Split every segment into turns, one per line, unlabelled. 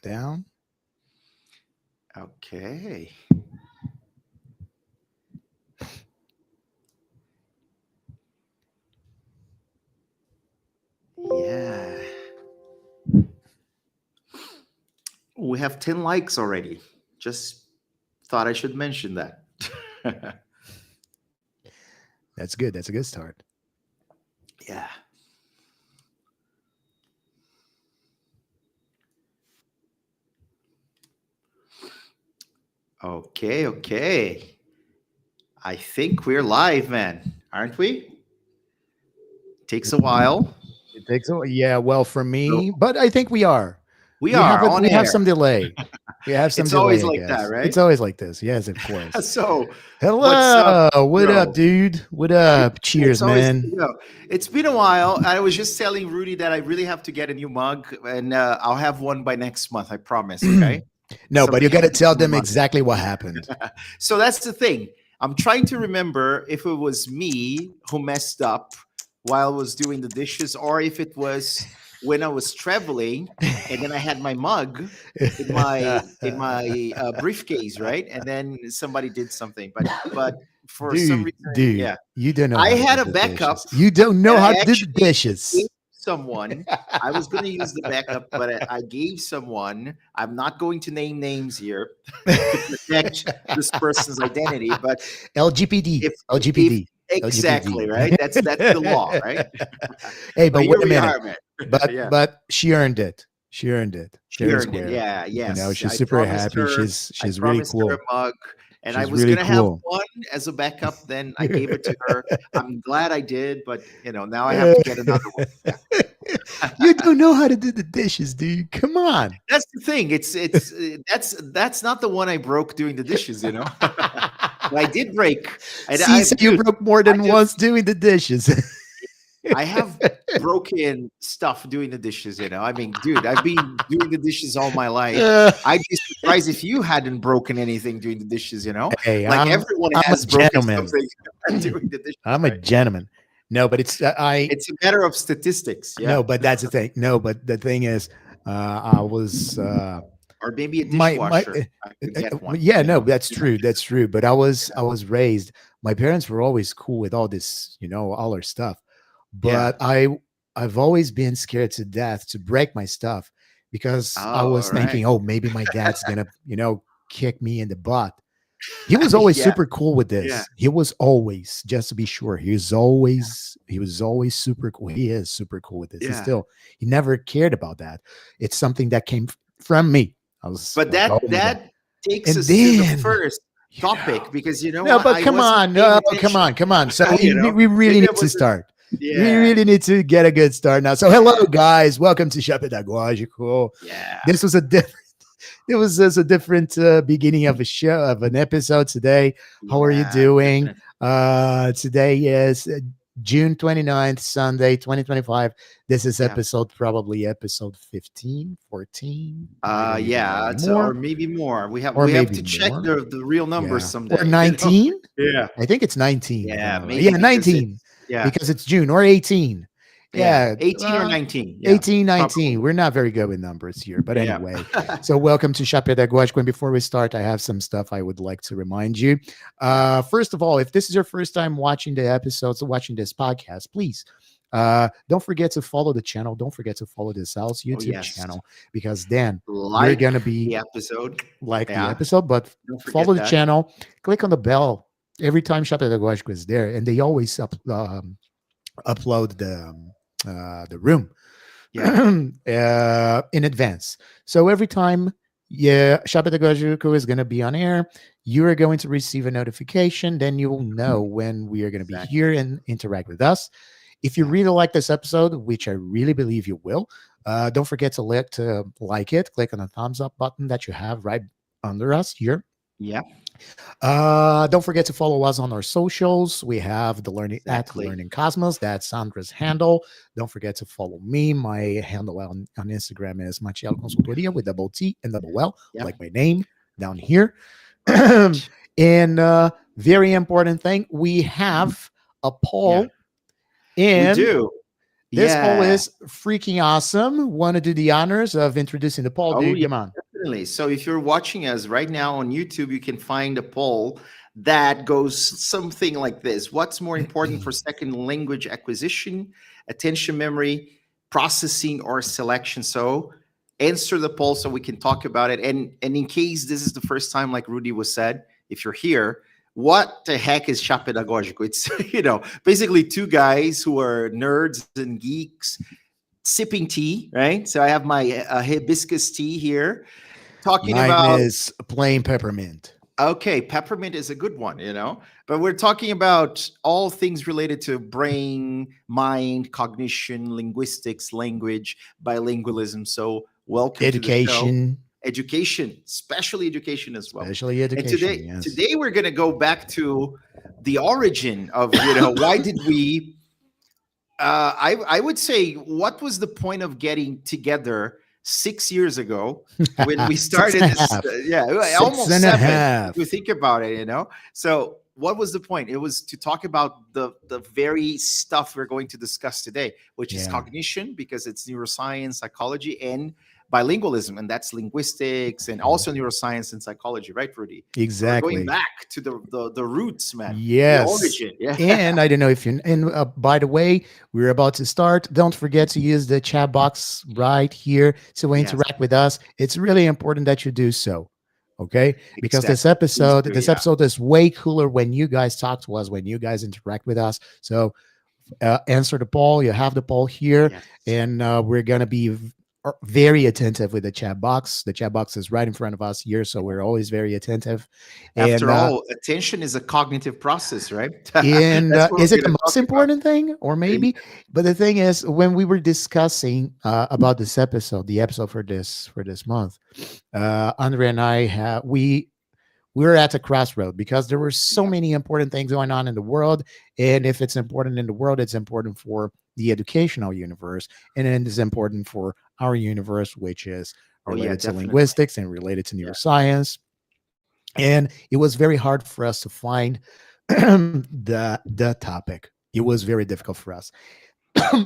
down.
Okay. Yeah. We have 10 likes already. Just thought I should mention that.
That's good. That's a good start.
Yeah. Okay, okay. I think we're live, man. Aren't we? Takes a while.
It takes a yeah. Well, for
So
me, but I think we are.
we are on
We have
air.
some delay. We have some
It's always
delay, I
like that,
guess. It's
right?
always like this. Yes, of course.
So, what's up,
Hello. What up,
bro?
dude? What up?
It's
Cheers,
always,
man.
it's been a while. I was just telling Rudy that I really have to get a new mug, and I'll have one by next month. I promise. Okay.
No, but you
Something
got to
happened
tell
to my
them
mug.
exactly what happened.
So that's the thing. I'm trying to remember if it was me who messed up while I was doing the dishes, or if it was when I was traveling and then I had my mug in my briefcase, right? And then somebody did something, but for some reason,
dude,
yeah,
you don't know
I
how to
had
do
a
the dishes.
backup,
You don't know
and
how
I
to do the
actually gave
dishes.
someone. I was going to use the backup, but I gave someone. I'm not going to name names here to protect this person's identity, but
LGPD,
if
LGPD,
exactly
LGPD.
right, that's the law, right?
Hey,
But
but
here
wait a
we
minute.
are, man. Yeah,
But she earned it. She earned it
she
fair and
earned it.
square.
Yeah,
You know,
yes,
she's super happy.
I
She's really
promised her
cool.
a mug, and I
She's
was
really
gonna have
cool.
one as a backup. Then I gave it to her. I'm glad I did, but now I have to get another one. Yeah.
You don't know how to do the dishes, dude. Come on.
That's the thing. That's not the one I broke doing the dishes. But I did break.
See, so you
Dude,
broke more
I
than
just
once doing the dishes.
I have broken stuff doing the dishes. I mean, dude, I've been doing the dishes all my life. I'd be surprised if you hadn't broken anything doing the dishes.
Hey,
Like everyone
I'm a
has broken
gentleman.
something doing the dishes,
I'm a
right?
gentleman. No, but it's I
It's a matter of statistics, yeah,
no, but that's the thing. No, but the thing is, I was
or maybe a
my
dishwasher. I could get one.
yeah, no, that's
Yeah,
true. That's true. But I was raised. My parents were always cool with all this, all our stuff.
yeah.
But I've always been scared to death to break my stuff because I
Oh,
was
all right.
thinking, oh, maybe my dad's gonna, kick me in the butt. He was always
Yeah,
super cool with
yeah,
this. He was always, just to be sure, he was always super cool. He is super cool with this.
yeah.
He never cared about that. It's something that came from me. I was
But
like, oh my god.
that takes
And
us to the
then,
first topic because you know
no,
what?
but
I
come
wasn't
on,
paying
no,
attention.
come on. So
You know,
we really
maybe I
need to
wasn't.
start. We
Yeah,
really need to get a good start now. So hello guys, welcome to Chá Pedagógico.
yeah,
This was a different it was just a different beginning of a show of an episode today. How are you
yeah.
doing?
Definitely.
Today is June 29th, Sunday, 2025. This is
Yeah.
probably episode 15, 14. I don't even know
Yeah. Or
anymore.
maybe more.
Or
We have
maybe
to check
more.
the real numbers
Yeah. Or
someday.
19.
Yeah.
I think it's 19, if I'm
Yeah.
not right.
Maybe
Yeah,
because
19
it's yeah,
because it's June, or 18.
yeah,
Yeah,
18 or 19. Yeah,
18, 19.
probably.
We're not very good with numbers here. But
Yeah.
anyway, so welcome to Chá Pedagógico. And before we start, I have some stuff I would like to remind you.
Yeah.
First of all, if this is your first time watching the episodes, watching this podcast, please don't forget to follow the channel. Don't forget to follow this house
Oh
YouTube
yes.
channel, because then you're
Like
going to be
the episode.
like the
Yeah.
episode, but
Don't
follow
forget
the
that.
channel, click on the bell every time Chá Pedagógico is there. And they always upload the room
Yeah.
in advance. So every time Chá Pedagógico is going to be on air, you are going to receive a notification. Then you will know when we are going to be
Exactly.
here and interact with us. If you
Yeah.
really like this episode, which I really believe you will, don't forget to like it. Click on the thumbs up button that you have right under us here.
Yeah.
Don't forget to follow us on our socials. We have the
Exactly.
Learning Cosmos. That's Sandra's handle. Don't forget to follow me. My handle on Instagram is Mattiello Consultoria with double T and double L,
Yeah.
like my name down here.
Perfect.
And very important thing, we have a poll
We
in
do.
This poll
Yeah.
is freaking awesome. Want to do the honors of introducing the poll,
Oh,
dude?
yeah,
Come on.
definitely. So if you're watching us right now on YouTube, you can find a poll that goes something like this. What's more important for second language acquisition, attention memory, processing, or selection? So answer the poll so we can talk about it. And in case this is the first time, like Rudy was said, if you're here, what the heck is Chá Pedagógico? It's, basically two guys who are nerds and geeks sipping tea, right? So I have my hibiscus tea here, talking
Mine
about,
is plain peppermint.
okay, peppermint is a good one, but we're talking about all things related to brain, mind, cognition, linguistics, language, bilingualism. So welcome to the show.
Education,
Education, especially education as well.
especially
And
education.
today,
Yes.
today we're going to go back to the origin of, why did we I would say, what was the point of getting together 6 years ago when we
Six
started
and a
this?
half.
Yeah,
Six
almost
and a
7. If you
half.
think about it. So what was the point? It was to talk about the very stuff we're going to discuss today, which is
Yeah.
cognition, because it's neuroscience, psychology, and bilingualism, and that's linguistics and also neuroscience and psychology, right, Rudy? So we're going
Exactly.
back to the roots, man, the
Yes.
origin. Yeah.
And I don't know if you, and by the way, we're about to start. Don't forget to use the chat box right here to
Yes,
interact with us. It's really important that you do so. Okay. Because this
exactly. Please
episode,
do,
this
yeah.
episode is way cooler when you guys talk to us, when you guys interact with us. So answer the poll. You have the poll here,
Yes.
and we're gonna be very attentive with the chat box. The chat box is right in front of us here, so we're always very attentive. And
After all, attention is a cognitive process, right?
and
That's what
is
we're
it
going
the
to
most
talk about.
important thing, or maybe? But the thing is, when we were discussing about this episode, the episode for this month, Andre and I have we were at a crossroad because there were so
Yeah.
many important things going on in the world. And if it's important in the world, it's important for the educational universe. And it is important for our universe, which is
Oh, yeah,
related to
definitely.
linguistics and related to
Yeah.
neuroscience. And it was very hard for us to find the topic. It was very difficult for us.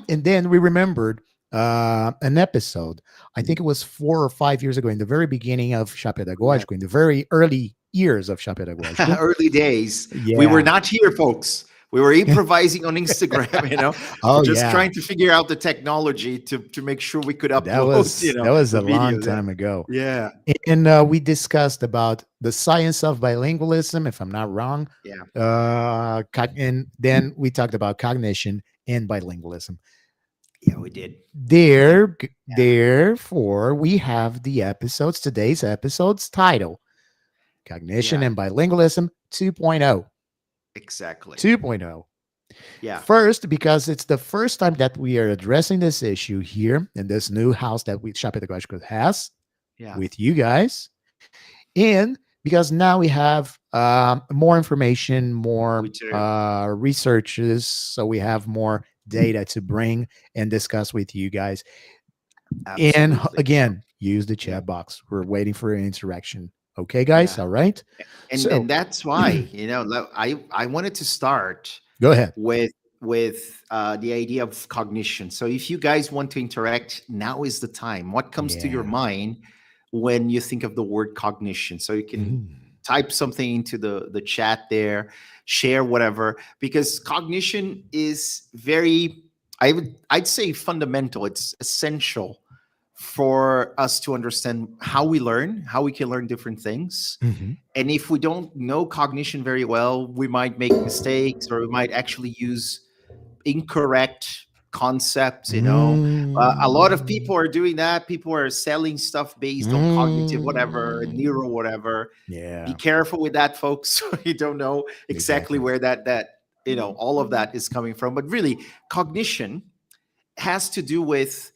And then we remembered an episode. I think it was 4 or 5 years ago, in the very beginning of Chá
Yeah.
Pedagógico, in the very early years of Chá Pedagógico.
Early days. We were
Yeah.
not here, folks. We were improvising on Instagram,
Oh
just
yeah.
trying to figure out the technology to make sure we could
That
upload,
was that was
the
a long
video there.
time ago.
Yeah.
And we discussed about the science of bilingualism, if I'm not wrong.
Yeah.
And then we talked about cognition and bilingualism.
Yeah, we did. Yeah.
Therefore, we have the episodes, today's episode's title, Cognition
Yeah,
and Bilingualism 2.0.
exactly.
2.0.
Yeah.
First, because it's the first time that we are addressing this issue here in this new house that Chá Pedagógico has
Yeah.
with you guys. And because now we have more information, more
We do.
researches, so we have more data to bring and discuss with you guys. And
Absolutely.
again, use the
Yeah.
chat box. We're waiting for an interaction. Okay, guys?
Yeah.
All right.
And
So
that's why, I wanted to start
go ahead.
with the idea of cognition. So if you guys want to interact, now is the time. What comes to your
Yeah.
mind when you think of the word cognition? So you can
Mhm.
type something into the chat there, share whatever, because cognition is very, I'd say, fundamental. It's essential for us to understand how we learn, how we can learn different things.
Mhm.
And if we don't know cognition very well, we might make mistakes, or we might actually use incorrect concepts. A lot of people
Mm.
are doing that. People are selling stuff based on cognitive whatever, neuro
Mm.
whatever. Be
Yeah,
careful with that, folks. You don't know exactly
exactly.
where that all of that is coming from. But really, cognition has to do with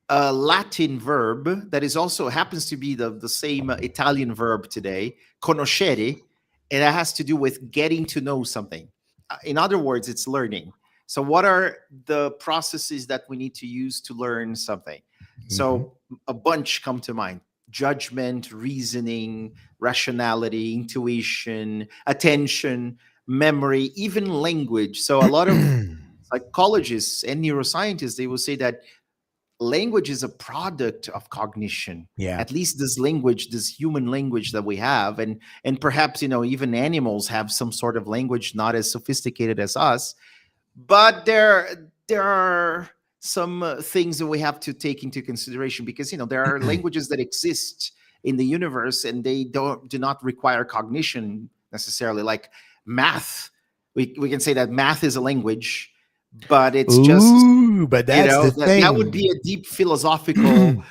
a Latin verb that is also happens to be the same Italian verb today, conoscere, and that has to do with getting to know something. In other words, it's learning. So, what are the processes that we need to use to learn something?
Mhm.
So, a bunch come to mind: judgment, reasoning, rationality, intuition, attention, memory, even language. So, a lot of psychologists and neuroscientists, they will say that language is a product of cognition.
Yeah.
At least this language, this human language that we have, and perhaps even animals have some sort of language not as sophisticated as us, but there are some things that we have to take into consideration, because there are languages that exist in the universe and they do not require cognition necessarily, like math. We can say that math is a language, but it's just
Ooh, but that's the
that would
thing.
be a deep philosophical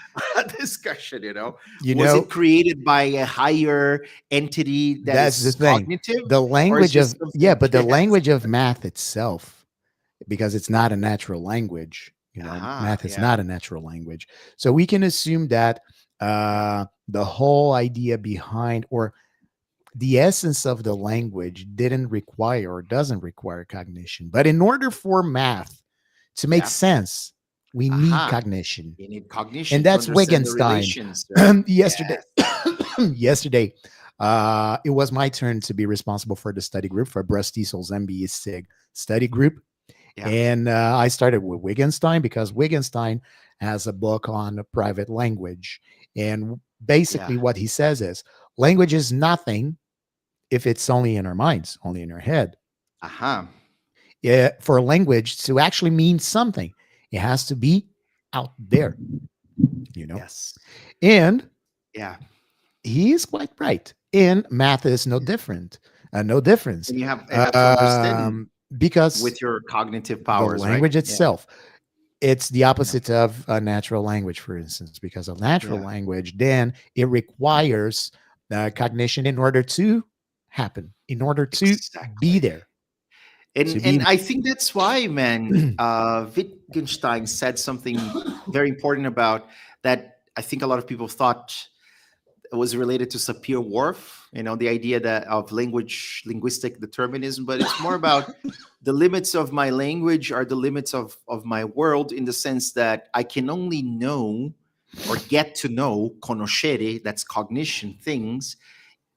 discussion.
You
Was
know,
it created by a higher entity that
that's the
is
thing.
cognitive,
The
or is
language
just
of, yeah,
something?
but the
Yes.
language of math itself, because it's not a natural language,
Aha,
math is
yeah,
not a natural language. So we can assume that the whole idea behind, or the essence of the language, didn't require or doesn't require cognition. But in order for math to make
yeah.
sense, we need
Aha.
cognition.
You need
And
cognition to
that's
understand the
Wittgenstein.
relations, right?
Yesterday,
Yes.
yesterday, it was my turn to be responsible for the study group for Diesel's MBE SIG study group.
Yeah.
And I started with Wittgenstein because Wittgenstein has a book on private language. And
Yeah.
basically, what he says is language is nothing if it's only in our minds, only in our head.
Aha.
For a language to actually mean something, it has to be out there, you know?
Yes.
And
Yeah.
he is quite right. And math is no different, no difference,
And you have to understand
because
with your cognitive
the
powers, right?
language
Yeah.
itself, it's the
Yeah.
opposite of a natural language, for instance, because a natural
Yeah.
language, then it requires cognition in order to happen, in order to be
Exactly.
there, to
And
be.
I think that's why, man, Wittgenstein said something very important about that. I think a lot of people thought it was related to Sapir-Whorf, the idea that of linguistic determinism, but it's more about the limits of my language are the limits of my world, in the sense that I can only know or get to know, conoscere, that's cognition, things,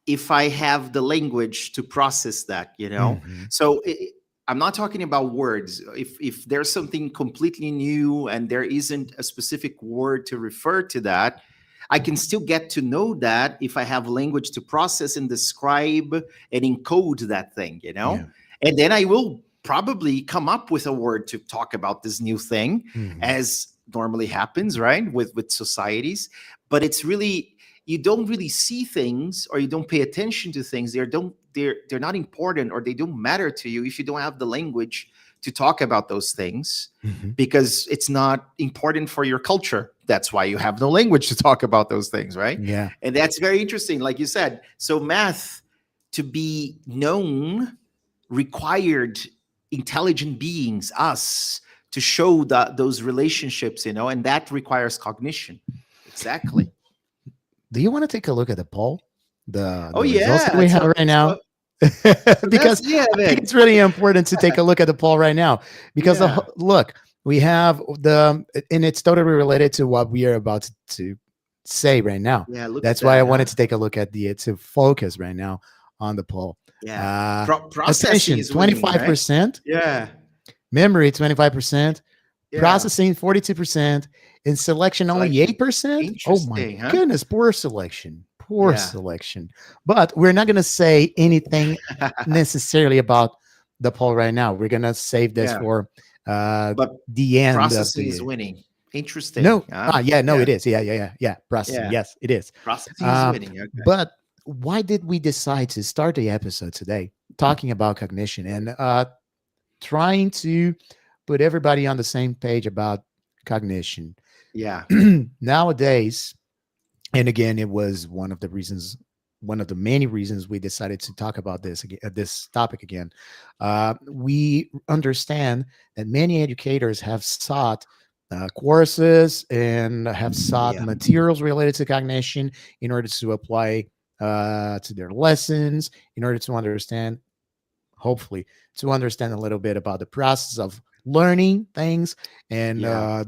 if I have the language to process that.
Mhm.
So I'm not talking about words. If there's something completely new and there isn't a specific word to refer to that, I can still get to know that if I have language to process and describe and encode that thing.
Yeah.
And then I will probably come up with a word to talk about this new thing,
Mhm.
as normally happens, right? With societies. But it's really, you don't really see things, or you don't pay attention to things. They're not important, or they don't matter to you if you don't have the language to talk about those things,
Mhm.
because it's not important for your culture. That's why you have no language to talk about those things, right?
Yeah.
And that's very interesting, like you said. So math, to be known, required intelligent beings, us, to show those relationships, and that requires cognition. Exactly.
Do you want to take a look at the poll,
Oh
the results that
yeah.
we have
So
right
so
now?
so that's,
Because
yeah,
I think
man.
it's really important to take a look at the poll right now. Because
Yeah.
look, we have and it's totally related to what we are about to say right now.
Yeah. Look at
That's why I
that,
wanted
huh?
to take a look at to focus right now on the poll.
Yeah.
Uh,
Processing
Attention,
is winning, right?
25%,
Yeah.
memory, 25%,
Yeah.
processing, 42%, and selection only
Selection.
8%. Oh my
Interesting, huh?
goodness, poor selection. Poor
Yeah.
selection. But we're not going to say anything necessarily about the poll right now. We're going to save this
Yeah.
for
But
the end of
processing is
the.
winning. Interesting.
No.
Huh?
Yeah, no,
Yeah.
it is. Yeah. Processing.
Yeah.
Yes, it is.
Processing is
Uh,
winning. Okay.
but why did we decide to start the episode today talking about cognition and trying to put everybody on the same page about cognition?
Yeah.
Nowadays, and again, it was one of the many reasons we decided to talk about this topic again. We understand that many educators have sought courses and have sought
Yeah.
materials related to cognition in order to apply to their lessons, in order to understand, hopefully, to understand a little bit about the process of learning things, and
Yeah.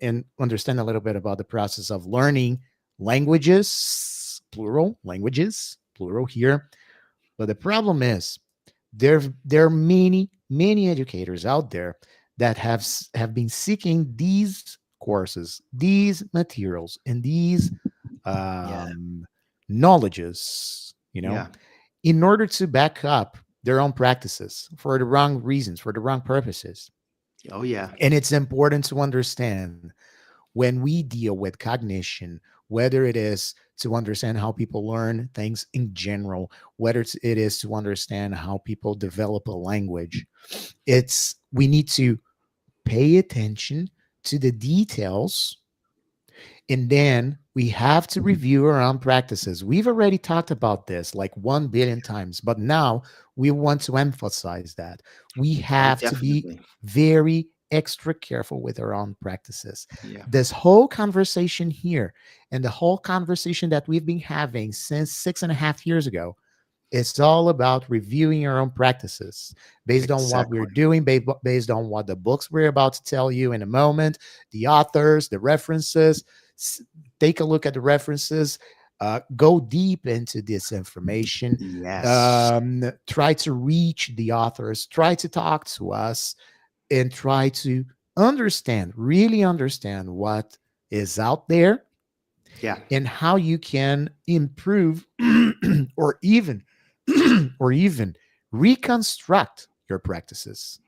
and understand a little bit about the process of learning languages, plural here. But the problem is there are many many educators out there that have been seeking these courses, these materials, and these
Yeah.
um, knowledges,
Yeah.
in order to back up their own practices for the wrong reasons, for the wrong purposes.
Oh yeah.
And it's important to understand when we deal with cognition, whether it is to understand how people learn things in general, whether it is to understand how people develop a language, it's we need to pay attention to the details, and then we have to review our own practices. We've already talked about this like 1 billion times, but now we want to emphasize that we
Oh,
have to be
definitely.
very extra careful with our own practices.
Yeah.
This whole conversation here and the whole conversation that we've been having since 6.5 years ago, it's all about reviewing your own practices based on what we're
Exactly.
doing, based on what the books we're about to tell you in a moment, the authors, the references. Take a look at the references, go deep into this information,
Yes.
try to reach the authors, try to talk to us, and try to understand, really understand what is out there
Yeah.
and how you can improve or even or even reconstruct your practices.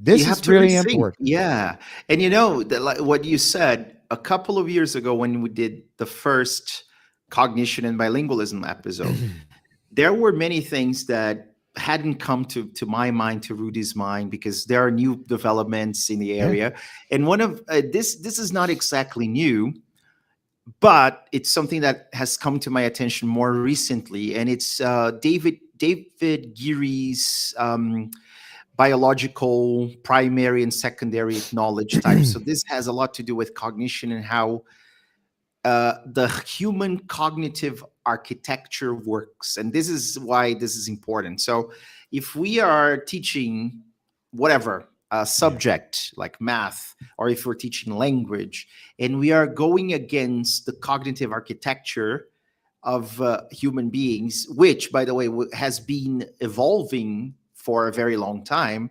You
This
have
is
to
really
rethink.
important.
Yeah. And like what you said a couple of years ago when we did the first cognition and bilingualism episode, there were many things that hadn't come to my mind, to Rudy's mind, because there are new developments in the
Yeah.
area. And one of this is not exactly new, but it's something that has come to my attention more recently, and it's David Geary's biological primary and secondary knowledge types. So this has a lot to do with cognition and how the human cognitive architecture works. And this is why this is important. So if we are teaching whatever a
Yeah.
subject like math, or if we're teaching language, and we are going against the cognitive architecture of human beings, which, by the way, has been evolving for a very long time,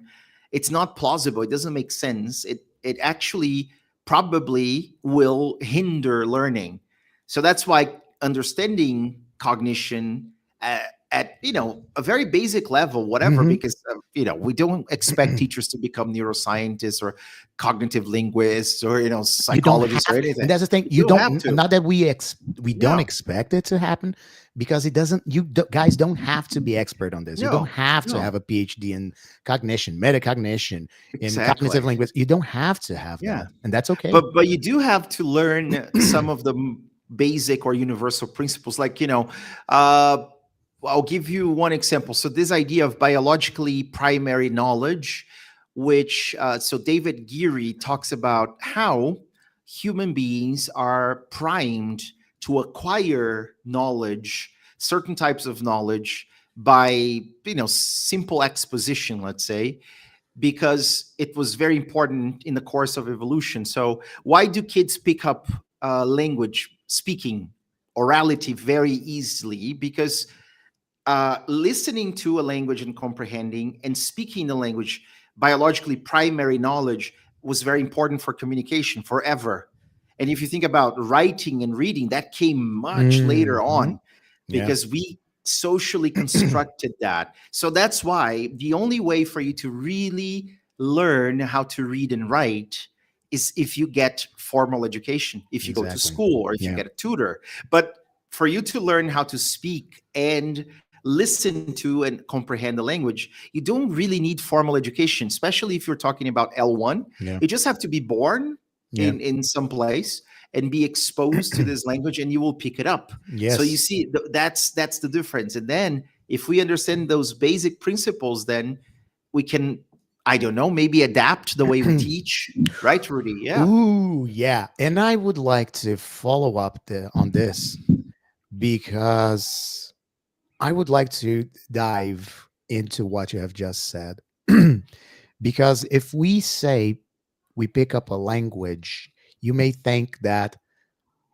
it's not plausible. It doesn't make sense. It actually probably will hinder learning. So that's why understanding cognition at a very basic level, whatever,
Hmm.
because we don't expect teachers to become neuroscientists or cognitive linguists or
You don't
psychologists or
have, and
anything.
that's the thing.
You
You
don't have
don't.
to.
Not that we don't
No,
expect it to happen, because it doesn't. Guys don't have to be expert on this. You don't
no,
have to
no.
have a PhD in cognition, metacognition, in cognitive
Exactly.
linguistics. You don't have to have
Yeah.
that, and that's okay.
But you do have to learn some of the basic or universal principles, like uh I'll give you one example. So this idea of biologically primary knowledge, which so David Geary talks about how human beings are primed to acquire knowledge, certain types of knowledge, by simple exposition, let's say, because it was very important in the course of evolution. So, why do kids pick up language, speaking, orality very easily? Because listening to a language and comprehending and speaking the language, biologically primary knowledge, was very important for communication forever. And if you think about writing and reading, that came much later
Hmm.
on
Yeah.
because we socially constructed that. So that's why the only way for you to really learn how to read and write is if you get formal education, if you go to
Exactly.
school, or if you
Yeah.
get a tutor. But for you to learn how to speak and listen to and comprehend the language, you don't really need formal education, especially if you're talking about L1.
Yeah.
You just have to be born
Yeah.
in some place and be exposed to this language, and you will pick it up. So you
Yes.
see, that's the difference. And then if we understand those basic principles, then we can, I don't know, maybe adapt the way we teach, right, Rudy? Yeah.
Ooh, yeah. And I would like to follow up on this, because I would like to dive into what you have just said. Because if we say we pick up a language, you may think that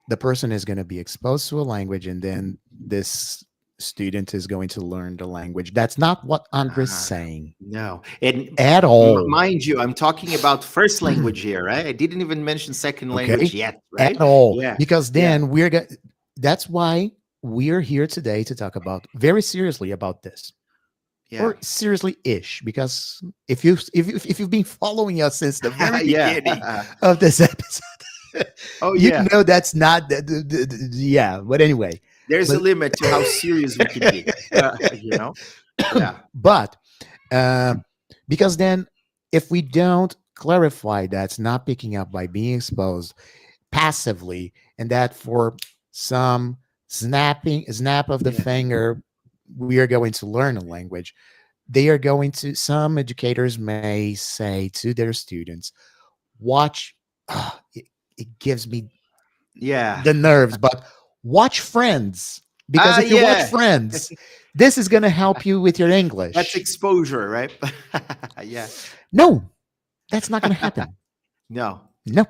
the person is going to be exposed to a language, and then this student is going to learn the language. That's not what Andre's
Uh,
saying
no. And
at all.
mind you, I'm talking about first language here, right? I didn't even mention second language
Okay,
yet,
at
right?
all,
Yeah.
because
Yeah.
then that's why we're here today to talk about very seriously about this,
Yeah.
or seriously ish, because if you've been following us since the very
Yeah.
beginning of this episode,
Oh,
you
yeah.
know that's not yeah. But anyway,
There's a
but
limit to how serious we can be, Yeah.
but uh, because then if we don't clarify that's not picking up by being exposed passively, and that for some snap of the
Yeah.
finger we are going to learn a language, they are going to, some educators may say to their students, watch, it gives me
Yeah.
the nerves, but watch Friends, because if you watch
Yeah.
Friends, this is going to help you with your
That's
English.
exposure, right? Yeah.
No, that's not going to happen.
No.
No.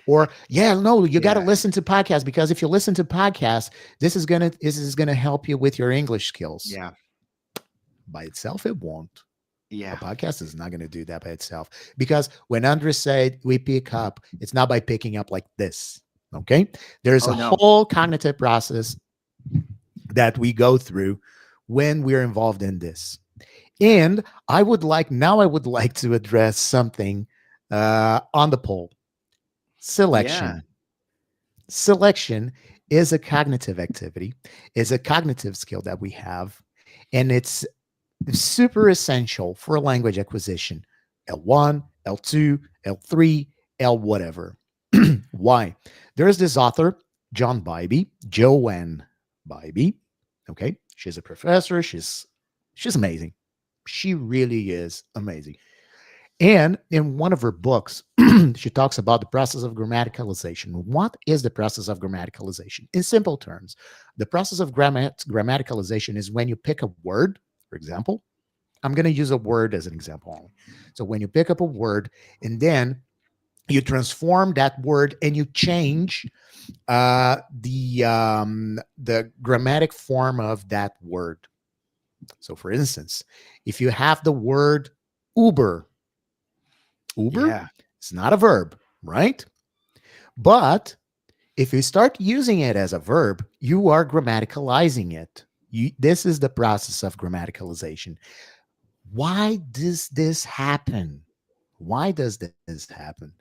Or yeah, no, you got to
Yeah.
listen to podcasts, because if you listen to podcasts, this is gonna help you with your English skills.
Yeah.
By itself, it won't. A
Yeah.
podcast is not going to do that by itself, because when Andres said we pick up, it's not by picking up like this. Okay, there's
Oh,
a
no.
whole cognitive process that we go through when we're involved in this. And I would like to address something on the poll.
Yeah.
Selection. Selection is a cognitive activity, is a cognitive skill that we have, and it's super essential for language acquisition. L1, L2, L3, L whatever. Why? There's this author, John Bybee, Joanne Bybee. Okay, she's a professor. She's amazing. She really is amazing. And in one of her books, she talks about the process of grammaticalization. What is the process of grammaticalization? In simple terms, the process of grammaticalization is when you pick a word, for example. I'm going to use a word as an example only. So when you pick up a word and then you transform that word and you change the grammatic form of that word. So, for instance, if you have the word Uber, Uber
Yeah.
is not a verb, right? But if you start using it as a verb, you are grammaticalizing it. This is the process of grammaticalization. Why does this happen? Why does this happen?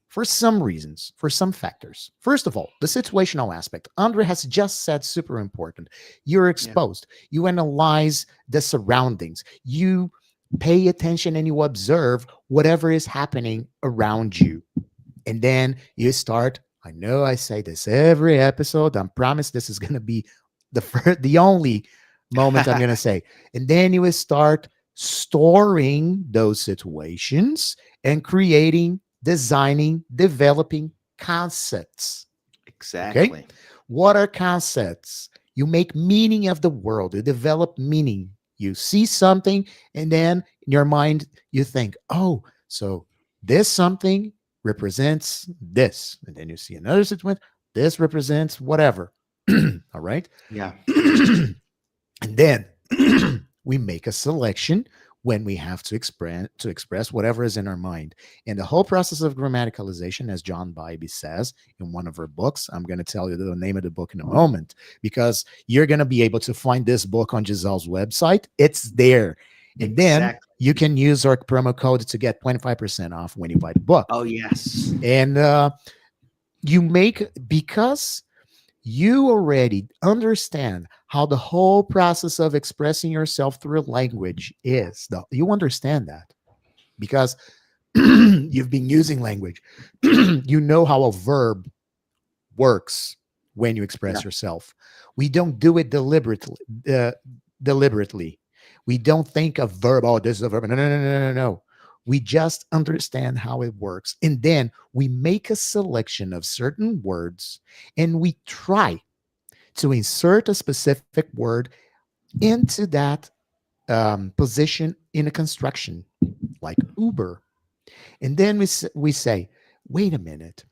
For some reasons, for some factors. First of all, the situational aspect. Andre has just said super important. You're
Yeah.
exposed. You analyze the surroundings. You pay attention and you observe whatever is happening around you. And then you start. I know I say this every episode. I promise this is going to be the only moment I'm going to say. And then you will start storing those situations and creating, designing, developing concepts. Okay.
Exactly.
What are concepts? You make meaning of the world, you develop meaning. You see something, and then in your mind, you think, oh, so this something represents this. And then you see another situation, this represents whatever. All right.
Yeah.
And then we make a selection when we have to express whatever is in our mind. And the whole process of grammaticalization, as John Bybee says in one of her books, I'm going to tell you the name of the book in a moment, because you're going to be able to find this book on Giselle's website. It's there. And then
Exactly.
you can use our promo code to get 25% off when you buy the book.
Oh, yes.
And you make, because you already understand how the whole process of expressing yourself through language is. You understand that because you've been using language. You know how a verb works when you
Yeah.
express yourself. We don't do it deliberately. Deliberately, we don't think of verb. Oh, this is a verb. No, no, no, no, no, no. We just understand how it works, and then we make a selection of certain words, and we try to insert a specific word into that position in a construction, like Uber. And then we say, wait a minute.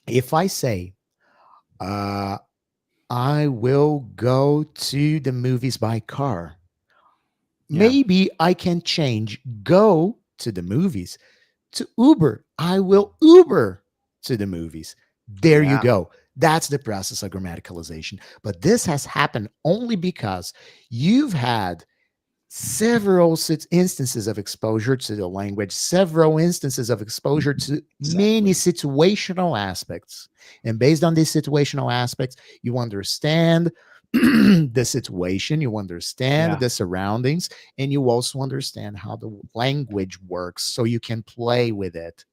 If I say, uh, I will go to the movies by car.
Yeah.
Maybe I can change go to the movies to Uber. I will Uber to the movies. There you
Yeah.
go. That's the process of grammaticalization. But this has happened only because you've had several instances of exposure to the language, several instances of exposure to many
Exactly.
situational aspects. And based on these situational aspects, you understand the situation, you understand
Yeah.
the surroundings, and you also understand how the language works so you can play with it.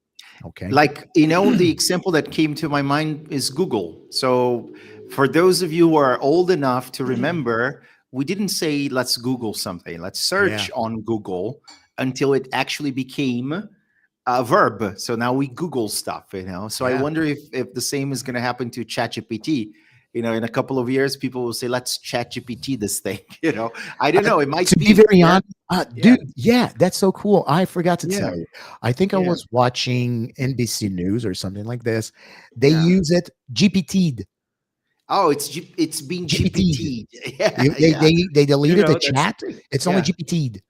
Okay.
Like, the example that came to my mind is Google. So for those of you who are old enough to remember, we didn't say let's Google something, let's
Yeah.
search on Google, until it actually became a verb. So now we Google stuff. So I
Yeah.
wonder if the same is going to happen to ChatGPT. In a couple of years, people will say, let's ChatGPT this thing. I don't know. It might
To be
be.
very
Yeah.
honest,
Yeah.
dude, yeah, that's so cool. I forgot to
Yeah.
tell you. I think I
Yeah.
was watching NBC News or something like this. They
Yeah.
use it GPT'd,
Oh, it's being
GPT'd.
GPT. Yeah. Yeah.
They deleted the
That's the
chat.
thing.
It's only
Yeah.
GPT'd.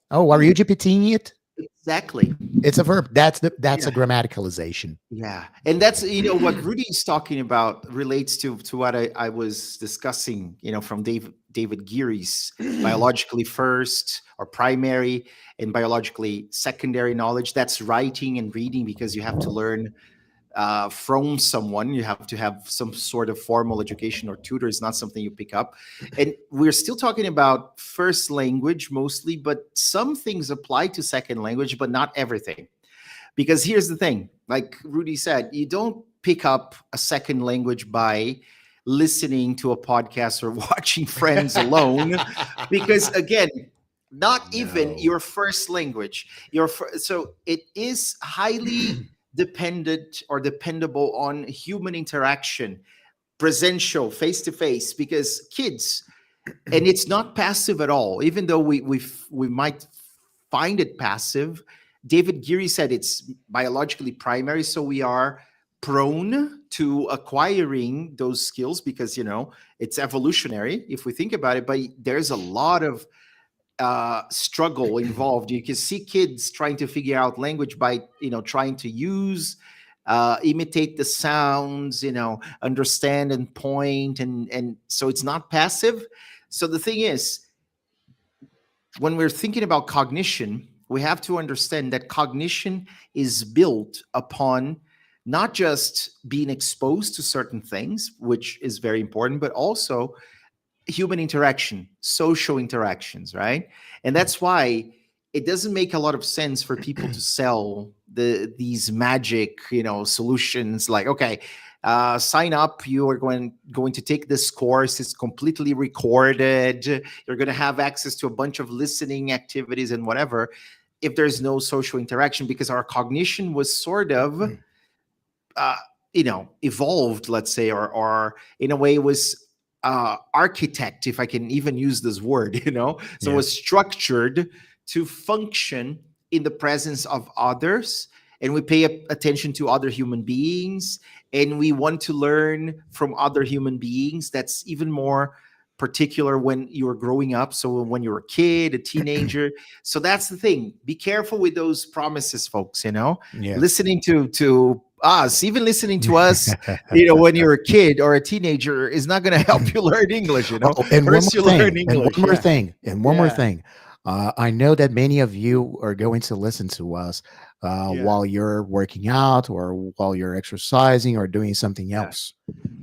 Oh, are you GPTing it?
Exactly.
It's a verb. That's
Yeah.
a grammaticalization.
Yeah. And that's, what Rudy is talking about relates to what I was discussing, from David Geary's biologically first or primary and biologically secondary knowledge. That's writing and reading, because you have to learn from someone. You have to have some sort of formal education or tutor. It's not something you pick up. And we're still talking about first language mostly, but some things apply to second language, but not everything. Because here's the thing, like Rudy said, you don't pick up a second language by listening to a podcast or watching Friends alone, because again, not even
No.
your first language. So it is highly dependent or dependable on human interaction, presential, face to face, because kids, and it's not passive at all, even though we might find it passive. David Geary said it's biologically primary, so we are prone to acquiring those skills because it's evolutionary if we think about it. But there's a lot of struggle involved. You can see kids trying to figure out language by trying to use imitate the sounds, understand and point, and so it's not passive. So the thing is, when we're thinking about cognition, we have to understand that cognition is built upon not just being exposed to certain things, which is very important, but also human interaction, social interactions, right? And that's why it doesn't make a lot of sense for people to sell these magic, solutions like, okay, sign up. You are going to take this course. It's completely recorded. You're going to have access to a bunch of listening activities and whatever. If there's no social interaction, because our cognition was sort of, uh, evolved, let's say, or in a way was architect, if I can even use this word, so it
Yeah.
was structured to function in the presence of others, and we pay attention to other human beings, and we want to learn from other human beings. That's even more particular when you were growing up, so when you're a kid, a teenager. So that's the thing, be careful with those promises, folks.
Yeah.
Listening to us, even listening to us, when you're a kid or a teenager, is not going to help you learn English.
Oh, and one
First
more
you learn
thing, and one
English.
more
Yeah.
thing, and one more
Yeah.
thing. I know that many of you are going to listen to us
Yeah.
while you're working out or while you're exercising or doing something
Yeah.
else.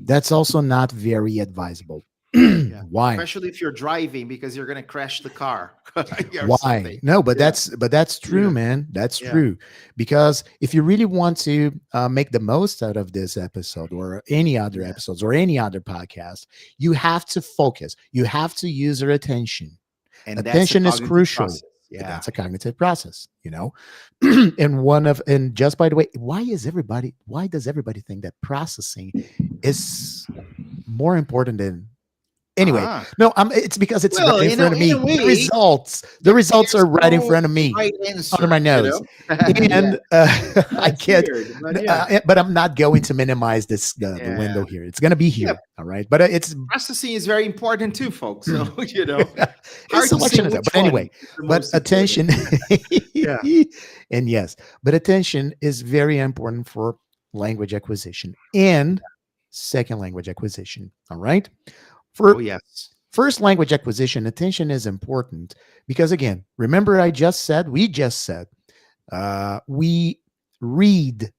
That's also not very advisable.
Yeah.
Why?
Especially if you're driving, because you're going to crash the car or
Why?
something.
No, but
Yeah.
that's true,
Yeah.
man. That's
Yeah.
true. Because if you really want to make the most out of this episode or any other
Yeah.
episodes or any other podcast, you have to focus. You have to use your attention.
And that's a
Attention is
cognitive
crucial.
process. Yeah.
That's a cognitive process, and just by the way, why does everybody think that processing is more important than Anyway,
Ah.
no, it's because it's right
Well,
in front of
in
me.
a way,
The results
there's
are right in
no
front of me,
right
under my
answer,
nose.
Yeah,
And I
that's
can't,
weird, but yeah.
but I'm not going to minimize this the
Yeah.
window here. It's going to be
Yeah,
here, all right. But it's
processing is very important too, folks. So,
it's
hard to say
selection of that.
which
But
one
anyway,
is the
but
most important.
attention,
Yeah.
and yes, but attention is very important for language acquisition and second language acquisition. All right.
Oh,
For
yes.
first language acquisition, attention is important because, again, remember we just said, we read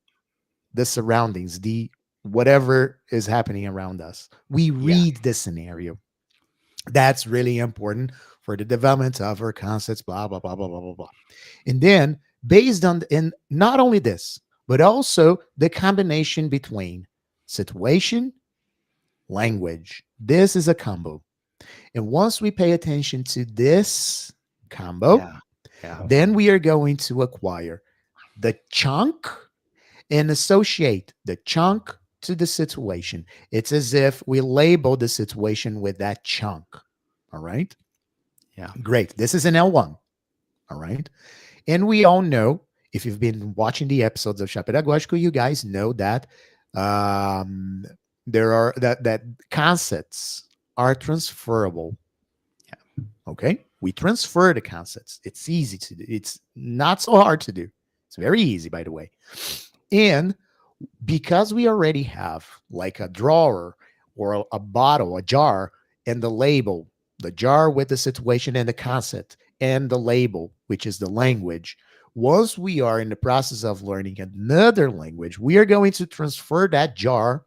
the surroundings, the whatever is happening around us. We
Yeah.
read the scenario. That's really important for the development of our concepts, blah, blah, blah, blah, blah, blah, blah. And then based on, and not only this, but also the combination between situation, language. This is a combo. And once we pay attention to this combo,
Yeah. Yeah.
then we are going to acquire the chunk and associate the chunk to the situation. It's as if we label the situation with that chunk. All right.
Yeah.
Great. This is an L1. All right. And we all know, if you've been watching the episodes of Chá Pedagógico, you guys know that um, that concepts are transferable. Okay. We transfer the concepts. It's easy to do. It's not so hard to do. It's very easy, by the way. And because we already have like a drawer or a bottle, a jar, and the label, the jar with the situation and the concept, and the label, which is the language. Once we are in the process of learning another language, we are going to transfer that jar,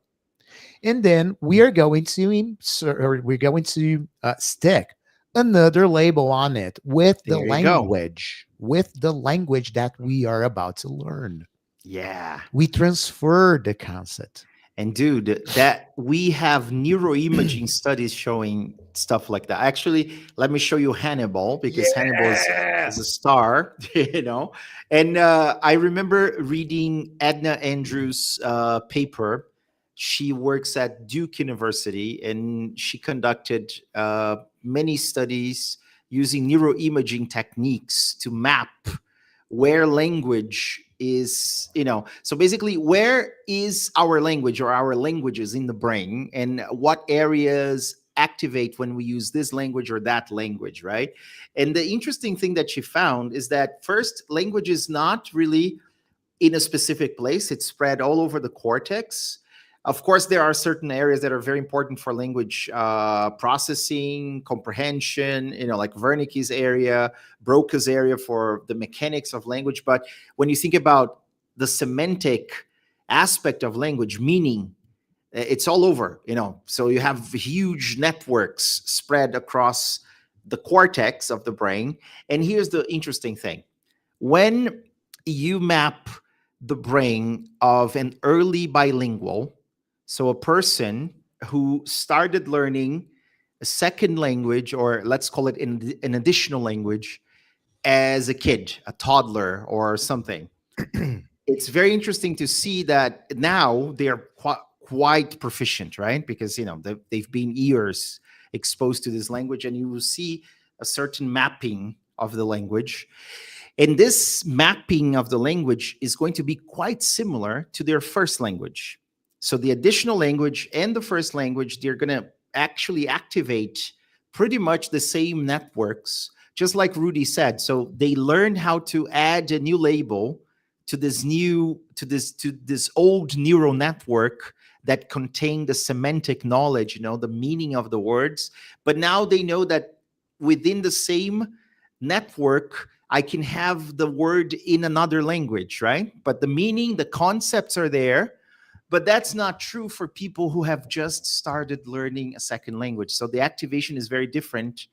and then we are going to insert, or we're going to stick another label on it
There you go.
with the language that we are about to learn.
Yeah.
We transfer the concept.
And dude, that we have neuroimaging studies showing stuff like that. Actually, let me show you Hannibal because Hannibal
Yeah.
is a star, And I remember reading Edna Andrews' paper. She works at Duke University and she conducted many studies using neuroimaging techniques to map where language is, so basically where is our language or our languages in the brain and what areas activate when we use this language or that language, right? And the interesting thing that she found is that first, language is not really in a specific place. It's spread all over the cortex. Of course, there are certain areas that are very important for language processing, comprehension, like Wernicke's area, Broca's area for the mechanics of language. But when you think about the semantic aspect of language, meaning, it's all over, So you have huge networks spread across the cortex of the brain. And here's the interesting thing. When you map the brain of an early bilingual, so a person who started learning a second language, or let's call it an additional language, as a kid, a toddler or something, it's very interesting to see that now they're quite proficient, right? Because, they've been years exposed to this language, and you will see a certain mapping of the language. And this mapping of the language is going to be quite similar to their first language. So the additional language and the first language, they're going to actually activate pretty much the same networks, just like Rudy said. So they learned how to add a new label to this old neural network that contained the semantic knowledge, the meaning of the words. But now they know that within the same network, I can have the word in another language, right? But the meaning, the concepts are there. But that's not true for people who have just started learning a second language. So the activation is very different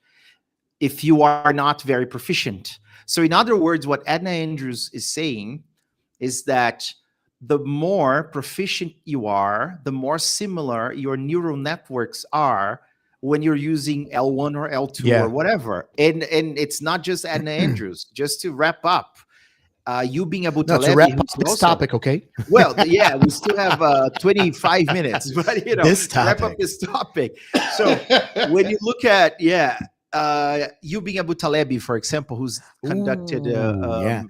if you are not very proficient. So in other words, what Edna Andrews is saying is that the more proficient you are, the more similar your neural networks are when you're using L1 or L2
Yeah.
or whatever. And it's not just Edna Andrews. Just to wrap up, you being Abu
No, to
Talebi,
wrap up
who's
this
also
topic, okay?
well, yeah, we still have 25 minutes, but
This
to wrap up
topic.
this topic. So when you look at you being Abu Talebi, for example, who's conducted
Ooh, yeah.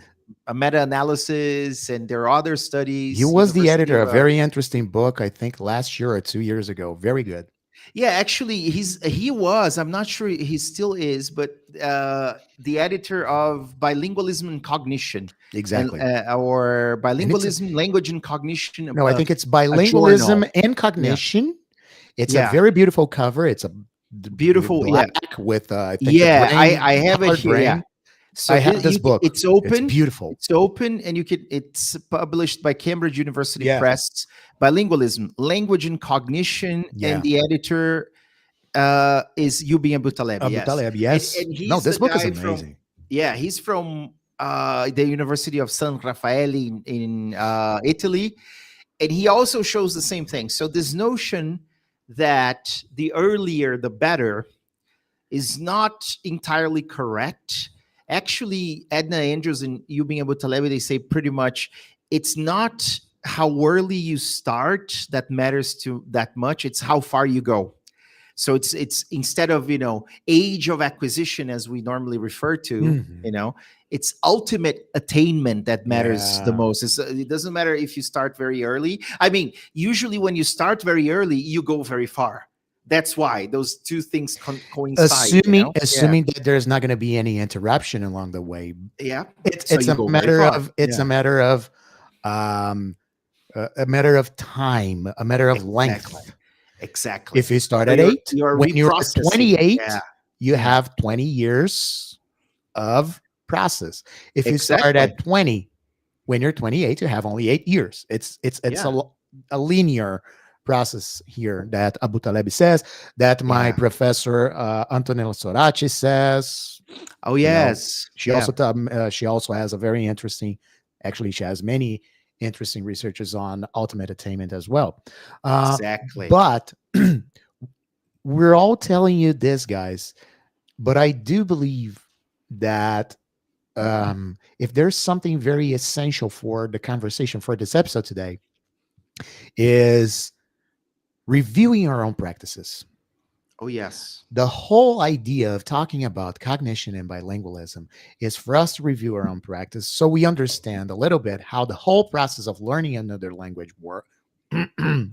a meta-analysis, and there are other
He
studies,
was the
University
editor.
of
A very interesting book, I think, last year or 2 years ago. Very good.
yeah, actually, he was. I'm not sure he still is, but the editor of Bilingualism and Cognition, and
Exactly.
or
And it's
Bilingualism, Language and Cognition,
no, I think it's
a journal.
bilingualism and
Yeah,
cognition. It's a
yeah,
very beautiful cover. It's a
beautiful.
black
Yeah,
with I think the
yeah.
brain,
I have it
hard
here. Yeah.
brain.
So
I have this book.
it's
It's
open.
beautiful.
It's open, and you can. It's published by Cambridge University
Yeah,
Press. Bilingualism, Language and Cognition, and
yeah.
the editor is Yubi Abutalebi,
Abu
yes.
Taleb, yes.
And
No,
he's
this
the
book is
guy from,
amazing.
yeah, he's from the University of San Raffaele in Italy. And he also shows the same thing. So this notion that the earlier the better is not entirely correct. Actually, Edna Andrews and Yubi Abutalebi, they say pretty much it's not how early you start that matters to that much. It's how far you go. So it's instead of age of acquisition as we normally refer to,
Mhm.
it's ultimate attainment that matters the
Yeah.
most. It doesn't matter if you start very early. I mean, usually when you start very early, you go very far. That's why those two things coincide. Yeah,
Assuming that there's not going to be any interruption along the way.
yeah.
It's
So
it's
you
a
go very
matter
far.
of it's
Yeah,
um a matter of time, a matter of
exactly,
length.
exactly.
If you start
So
at
you're
8,
you're
when you're
reprocessing. Yeah,
28, you
yeah,
have 20 years of process. If you start
exactly.
at 20, when you're 28, you have only 8 years. It's
Yeah,
a linear process here that Abu Taleb says, that my
yeah.
professor Antonella Soraci says.
Oh
You know,
yes, yeah,
she also has a very interesting. Actually, she has many interesting researches on ultimate attainment as well. Uh,
exactly.
but we're all telling you this, guys. But I do believe that if there's something very essential for the conversation for this episode today, is reviewing our own practices.
Oh yes.
The whole idea of talking about cognition and bilingualism is for us to review our own practice so we understand a little bit how the whole process of learning another language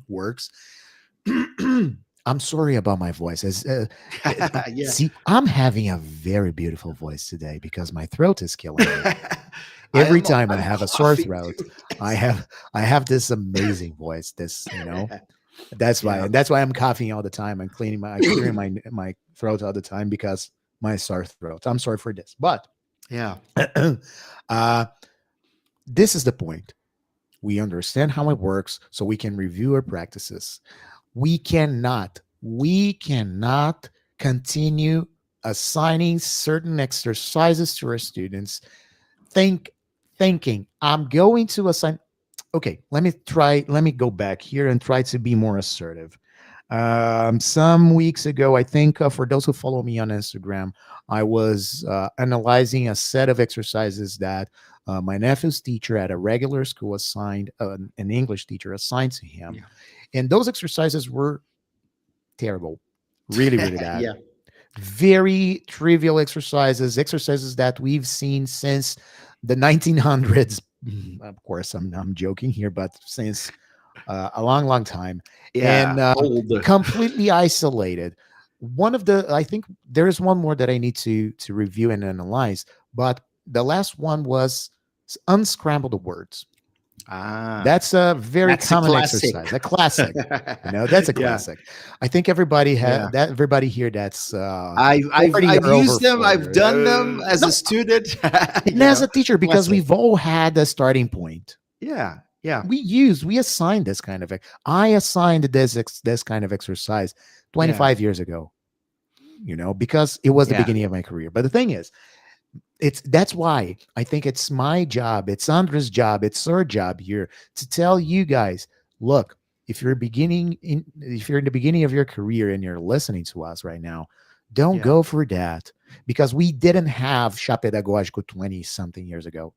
works. I'm sorry about my voice.
Yeah.
See, I'm having a very beautiful voice today because my throat is killing me.
I
Every
am
time I
I'm
have a sore
coughing
throat,
too.
I
Yes.
have this amazing voice. That's why,
Yeah.
and that's why I'm coughing all the time. I'm clearing my throat all the time because my sore throat. I'm sorry for this, but
Yeah.
uh, this is the point. We understand how it works, so we can review our practices. We cannot continue assigning certain exercises to our students. Thinking I'm going to assign. Okay, let me go back here and try to be more assertive. Some weeks ago, I think, for those who follow me on Instagram, I was analyzing a set of exercises that my nephew's teacher at a regular school assigned, an English teacher assigned to him.
Yeah.
And those exercises were terrible, really, really bad.
Yeah.
Very trivial exercises that we've seen since the 1900s. Of course, I'm joking here, but since a long, long time, and
Yeah. Old.
completely isolated. I think there is one more that I need to review and analyze, but the last one was unscramble the words.
Ah,
That's a very
that's a
common
classic.
exercise, a classic. That's a
Yeah.
classic. I think everybody
Yeah.
that everybody here that's
I've
40 or over
used them.
40.
I've done them as a
No,
student.
and as a teacher, because
Classic.
we've all had a starting point.
Yeah. Yeah.
We assigned this kind of I assigned this kind of exercise
Yeah.
25 years ago, because it was the
Yeah.
beginning of my career. But the thing is, that's why I think it's my job, it's Andre's job, it's our job here to tell you guys, look, if you're in the beginning of your career and you're listening to us right now, don't
Yeah.
go for that, because we didn't have Chá Pedagógico 20 something years ago.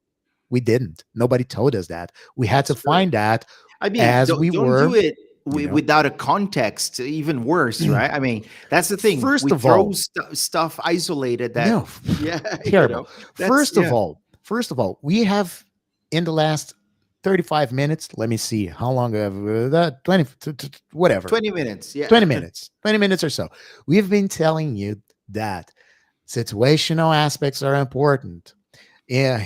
We didn't. Nobody told us that. We had to
That's right.
find that
I mean,
as we
don't do
were,
it
you know.
without a context. Even worse, right? I mean, that's the thing.
First
We
of
throw
all,
stuff isolated.
no,
That yeah,
terrible.
that's
First of
yeah,
all, we have in the last 35 minutes, let me see how long have that 20 whatever.
20 minutes. Yeah,
20 minutes. 20 minutes or so. We've been telling you that situational aspects are important. Yeah,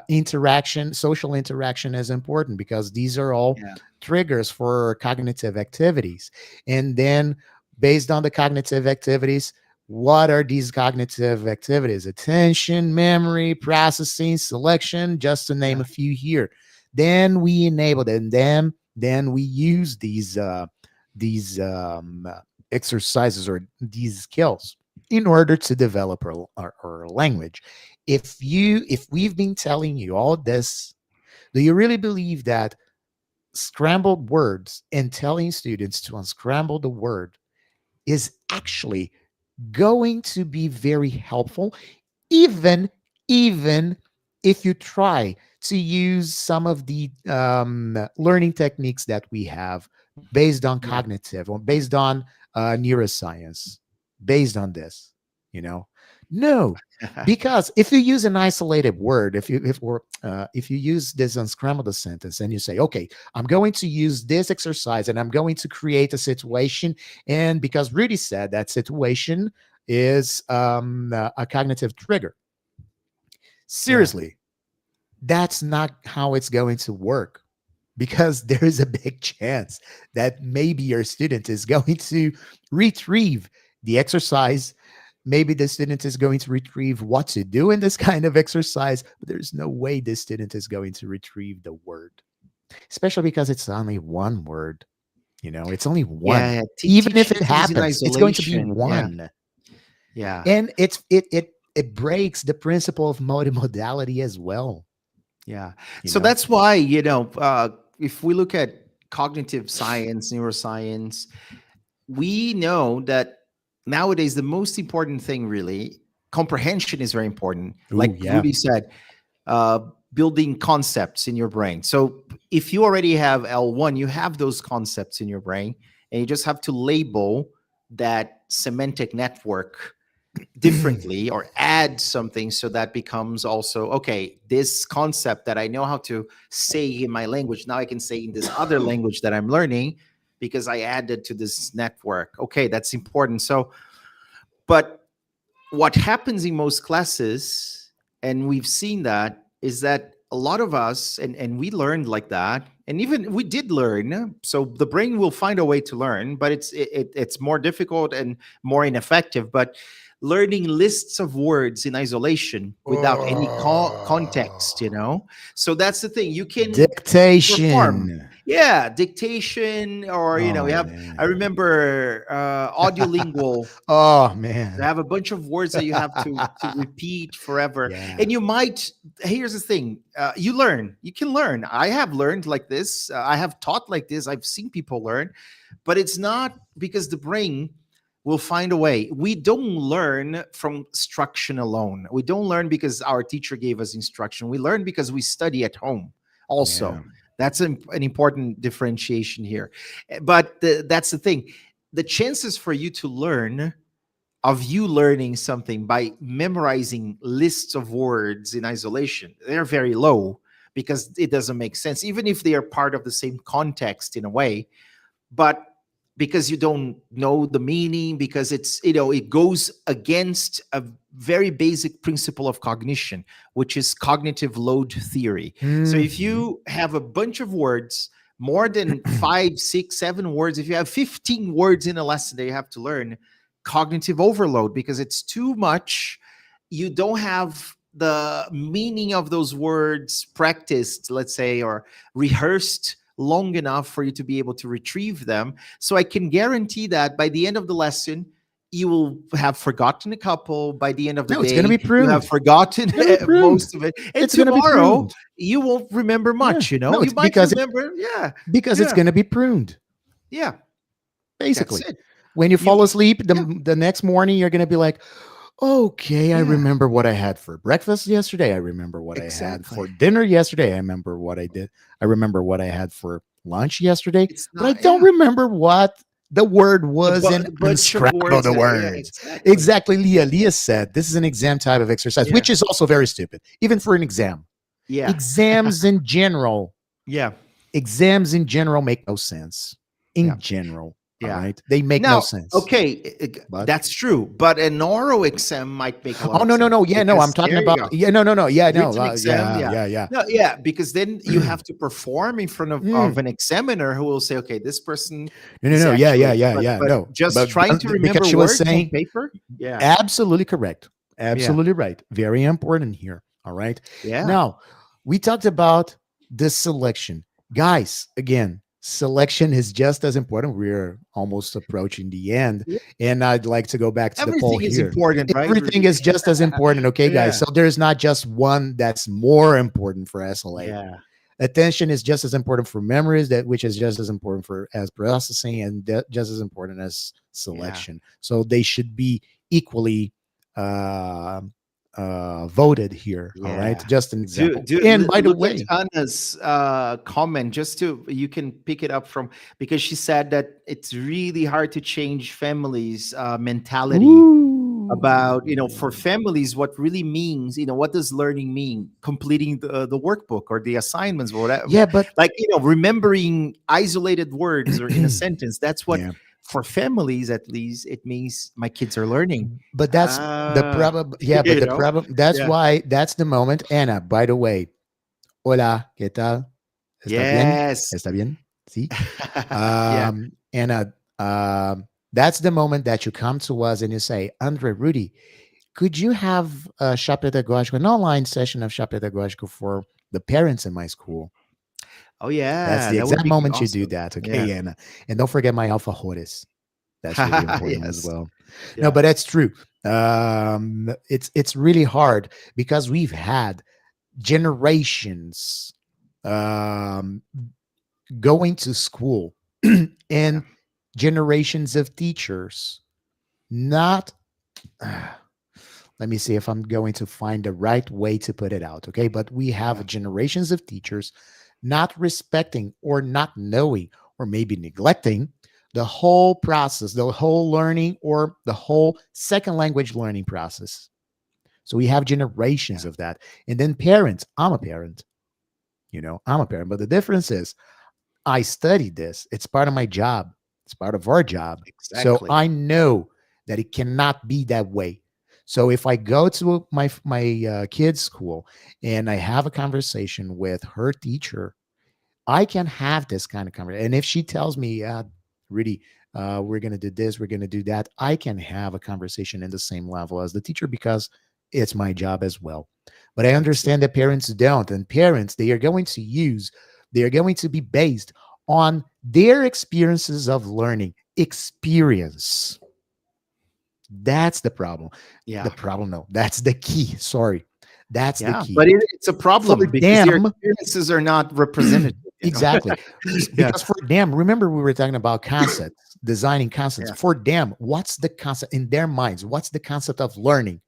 interaction, social interaction is important because these are all
yeah,
triggers for cognitive activities. And then, based on the cognitive activities, what are these cognitive activities? Attention, memory, processing, selection, just to name
yeah,
a few here. Then we enable it, and then we use these exercises or these skills in order to develop our language. If we've been telling you all this, do you really believe that scrambled words and telling students to unscramble the word is actually going to be very helpful, even even if you try to use some of the learning techniques that we have based on
yeah.
cognitive or based on neuroscience, based on this, you know? No, because if you use an isolated word, if you use this unscrambled sentence and you say, okay, I'm going to use this exercise and I'm going to create a situation, and because Rudy said that situation is a cognitive trigger.
Yeah.
Seriously, that's not how it's going to work, because there is a big chance that maybe your student is going to retrieve the exercise. Maybe the student is going to retrieve what to do in this kind of exercise, but there's no way this student is going to retrieve the word, especially because it's only one word. It's only one.
Yeah,
Even if it
teaching things in
happens, it's going to be
isolation. Yeah,
one.
yeah,
And it breaks the principle of multimodality as well.
yeah.
You
So
know,
that's why, if we look at cognitive science, neuroscience, we know that nowadays the most important thing, really, comprehension is very important.
ooh,
Like
yeah,
Rudy said, uh, building concepts in your brain. So if you already have L1, you have those concepts in your brain, and you just have to label that semantic network differently or add something so that becomes also okay, this concept that I know how to say in my language, now I can say in this other language that I'm learning because I added to this network. Okay, that's important. So but what happens in most classes, and we've seen that, is that a lot of us, and we learned like that, and even we did learn. So the brain will find a way to learn, but it's more difficult and more ineffective. But learning lists of words in isolation without any context, so that's the thing. You can perform,
dictation.
yeah, dictation, or we
Oh
have. I
man.
remember audiolingual.
Oh
You
man.
have a bunch of words that you have to repeat forever,
Yeah.
and you might. Here's the thing: you learn. You can learn. I have learned like this. I have taught like this. I've seen people learn, but it's not because the brain will find a way. We don't learn from instruction alone. We don't learn because our teacher gave us instruction. We learn because we study at home.
Yeah.
Also, that's an important differentiation here. But that's the thing: the chances for you to learn, of you learning something by memorizing lists of words in isolation, they're very low because it doesn't make sense, even if they are part of the same context in a way. But because you don't know the meaning, because it goes against a very basic principle of cognition, which is cognitive load theory. So if
Mhm.
you have a bunch of words, more than 5, 6, 7 words, if you have 15 words in a lesson that you have to learn, cognitive overload, because it's too much. You don't have the meaning of those words practiced, let's say, or rehearsed long enough for you to be able to retrieve them. So I can guarantee that by the end of the lesson, you will have forgotten a couple. By the end of the
No, it's going to
day,
be
you have
pruned.
forgotten
It's going to be pruned.
most of it. And
It's going to be
tomorrow,
pruned.
you won't remember
Yeah.
much.
No,
You
it's
might remember, yeah,
because it's
yeah,
going to be pruned.
yeah. That's
Basically,
it.
when you
You,
fall asleep, the
yeah,
the next morning you're going to be like, Okay, I
Yeah,
remember what I had for breakfast yesterday. I remember what I had
exactly.
for dinner yesterday. I remember what I did. I remember what I had for lunch yesterday,
It's
but I
not,
don't
yeah.
remember what the word was and
The bunch of
unscramble
words.
the
Yeah,
words.
exactly.
Exactly, Leah said this is an exam type of exercise,
Yeah,
which is also very stupid, even for an exam.
yeah,
Exams in general,
yeah,
exams in general make no sense.
yeah,
In general, all
yeah.
right, they make no
Now,
sense.
okay,
But
that's true, but an oral exam might make a lot
oh
of
no no
sense
no yeah no I'm
because
talking
there you
about
go.
yeah no yeah no
Written exam,
yeah
yeah.
yeah
No, yeah, because then you
yeah.
have to perform in front
Mm.
of an examiner who will say, okay, this person
No,
is
no, yeah,
actually,
yeah,
but
no,
just
but
trying to
because
remember
she was
words on
saying
paper. Yeah,
absolutely correct,
yeah,
absolutely right, very important here. All right,
yeah,
now we talked about the selection, guys. Again, selection is just as important. We're almost approaching the end,
yeah.
and I'd like to go back to the poll
Everything is
here.
important, right,
Everything
Rudy?
is just as important, okay, guys.
Yeah,
So there's not just one that's more important for SLA.
yeah,
Attention is just as important for memories, that which is just as important for as processing, and just as important as
yeah.
selection. So they should be equally uh, voted here. All right,
Yeah.
just an
Do
example.
do
And by the
look at
way,
Anna's comment just to you can pick it up from because she said that it's really hard to change families' mentality about for
ooh,
families what really means what does learning mean completing the workbook or the assignments or whatever
yeah, but
like remembering isolated words or in a sentence that's what
yeah,
for families at least it means my kids are learning
but that's the
ah
problem. Yeah, but
you
the
know
problem. That's
yeah
why. That's the moment. Anna, by the way, hola, ¿qué tal? ¿Está bien?
yes
¿Está bien? Sí.
yeah
And that's the moment that you come to us and you say, Andre, Rudy, could you have a Chá Pedagógico, an online session of Chá Pedagógico for the parents in my school?
oh
That's
yeah
the
that would
exact
be
moment you do
awesome
that,
yeah
okay, Anna? And don't forget my alpha horus. That's really important as
yes
well. No,
yeah
but that's true. It's really hard because we've had generations um, going to school
yeah
and generations of teachers not let me see if I'm going to find the right way to put it out, okay, but we
yeah
have generations of teachers not respecting or not knowing or maybe neglecting the whole process, the whole learning or the whole second language learning process. So we have generations
yeah
of that. And then parents, I'm a parent, I'm a parent, but the difference is I studied this. It's part of my job. It's part of our job. So
exactly
I know that it cannot be that way. So if I go to my kid's school and I have a conversation with her teacher, I can have this kind of conversation. And if she tells me, Rudy, we're going to do this, we're going to do that, I can have a conversation in the same level as the teacher because it's my job as well. But I understand that
exactly
parents don't. And parents, they are going to be based on their experiences of learning. Experience. That's the problem. The
yeah
problem, no, that's the key. Sorry. That's the
yeah
key.
but it's a
For
problem because their
them,
experiences are not representative
exactly.
yeah
Because for them, remember we were talking about concepts, designing concepts.
yeah
For them, what's the concept in their minds? What's the concept of learning?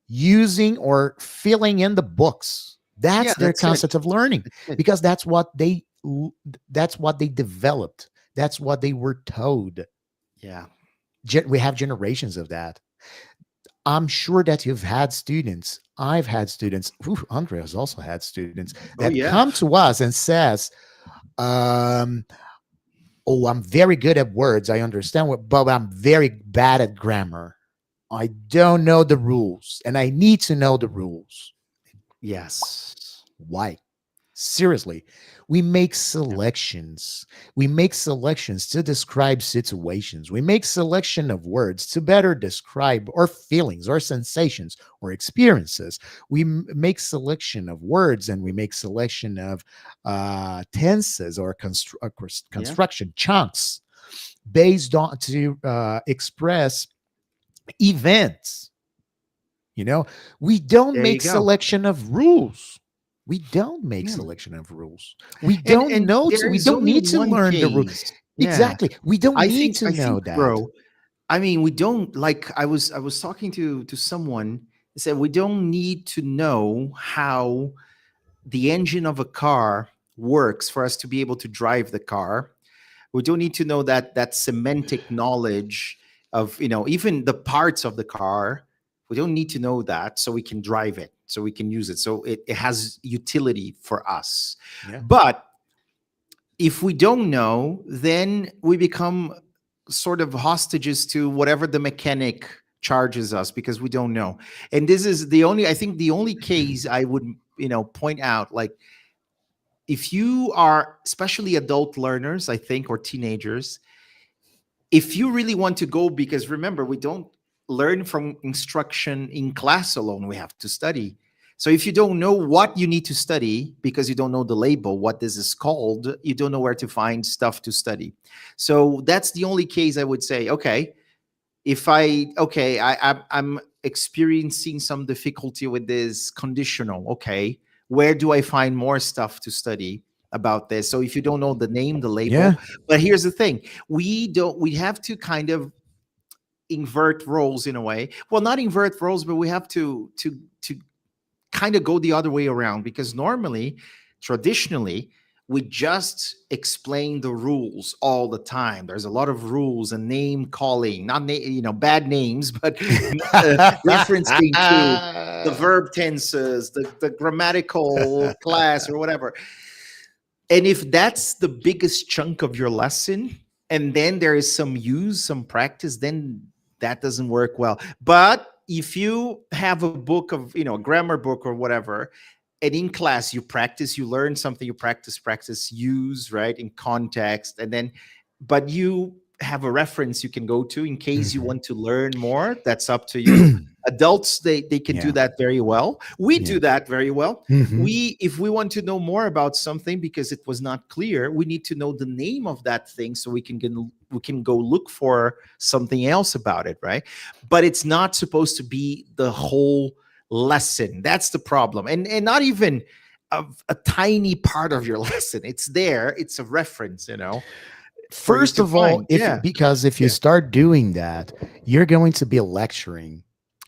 Using or filling in the books.
yeah
That's their
that's it
concept of learning
that's it
because that's what they developed. That's what they were told.
yeah
We have generations of that. I'm sure that you've had students. I've had students. Andre has also had students
oh
that
yeah
come to us and says, um, "Oh, I'm very good at words. I understand what, but I'm very bad at grammar. I don't know the rules, and I need to know the rules."
yes
Why? Seriously, we make
yeah
selections. We make selections to describe situations. We make selection of words to better describe our feelings, our sensations, or experiences. We make selection of words and we make selection of tenses or
yeah
construction chunks based on to express events. You know, we don't
there you
make
go
selection of rules. We don't make
yeah
selection of rules. We
and
don't know.
there
We
is
don't
only
need to
one
learn the rule.
case yeah
Exactly. We don't
I
need
think
to
I
know
think
that.
bro I mean, we don't like. I was talking to someone. They said we don't need to know how the engine of a car works for us to be able to drive the car. We don't need to know that semantic knowledge of, even the parts of the car. We don't need to know that so we can drive it, so we can use it, so it has utility for us.
Yeah.
But if we don't know, then we become sort of hostages to whatever the mechanic charges us because we don't know. And this is I think the only case I would, point out, like, if you are, especially adult learners, I think, or teenagers, if you really want to go, because remember, we don't learn from instruction in class alone, we have to study. So if you don't know what you need to study because you don't know the label, what this is called, you don't know where to find stuff to study. So that's the only case I would say, okay, if I'm experiencing some difficulty with this conditional, okay, where do I find more stuff to study about this? So if you don't know the name, the
Yeah.
label, but here's the thing, we have to kind of invert roles in a way. Well, not invert roles, but we have to kind of go the other way around, because normally, traditionally, we just explain the rules all the time. There's a lot of rules and name calling, not bad names, but referencing to the verb tenses, the grammatical class or whatever. And if that's the biggest chunk of your lesson, and then there is some use, some practice, then that doesn't work well. But if you have a book of, a grammar book or whatever, and in class you practice, you learn something, you practice, use, right, in context, and then, but you have a reference you can go to in case you
Mhm.
want to learn more, that's up to you. Adults, they can do
Yeah.
that very well. We
Yeah.
do that very well.
Hmm.
If we want to know more about something because it was not clear, we need to know the name of that thing so we can go look for something else about it, right? But it's not supposed to be the whole lesson. That's the problem. And not even a tiny part of your lesson. It's there, it's a reference, for you
First
to
of all,
find.
if
Yeah.
because if you
Yeah.
start doing that, you're going to be lecturing.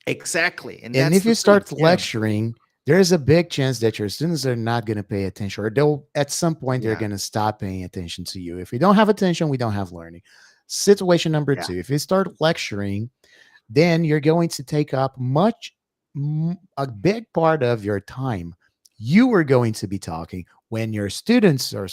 Exactly. And
And
that's
if
the
you
thing.
start
Yeah.
lecturing, there's a big chance that your students are not going to pay attention, or they'll at some point they're
Yeah.
going to stop paying attention to you. If we don't have attention, we don't have learning. Situation number
Yeah.
two, if you start lecturing, then you're going to take up a big part of your time. You are going to be talking when your students were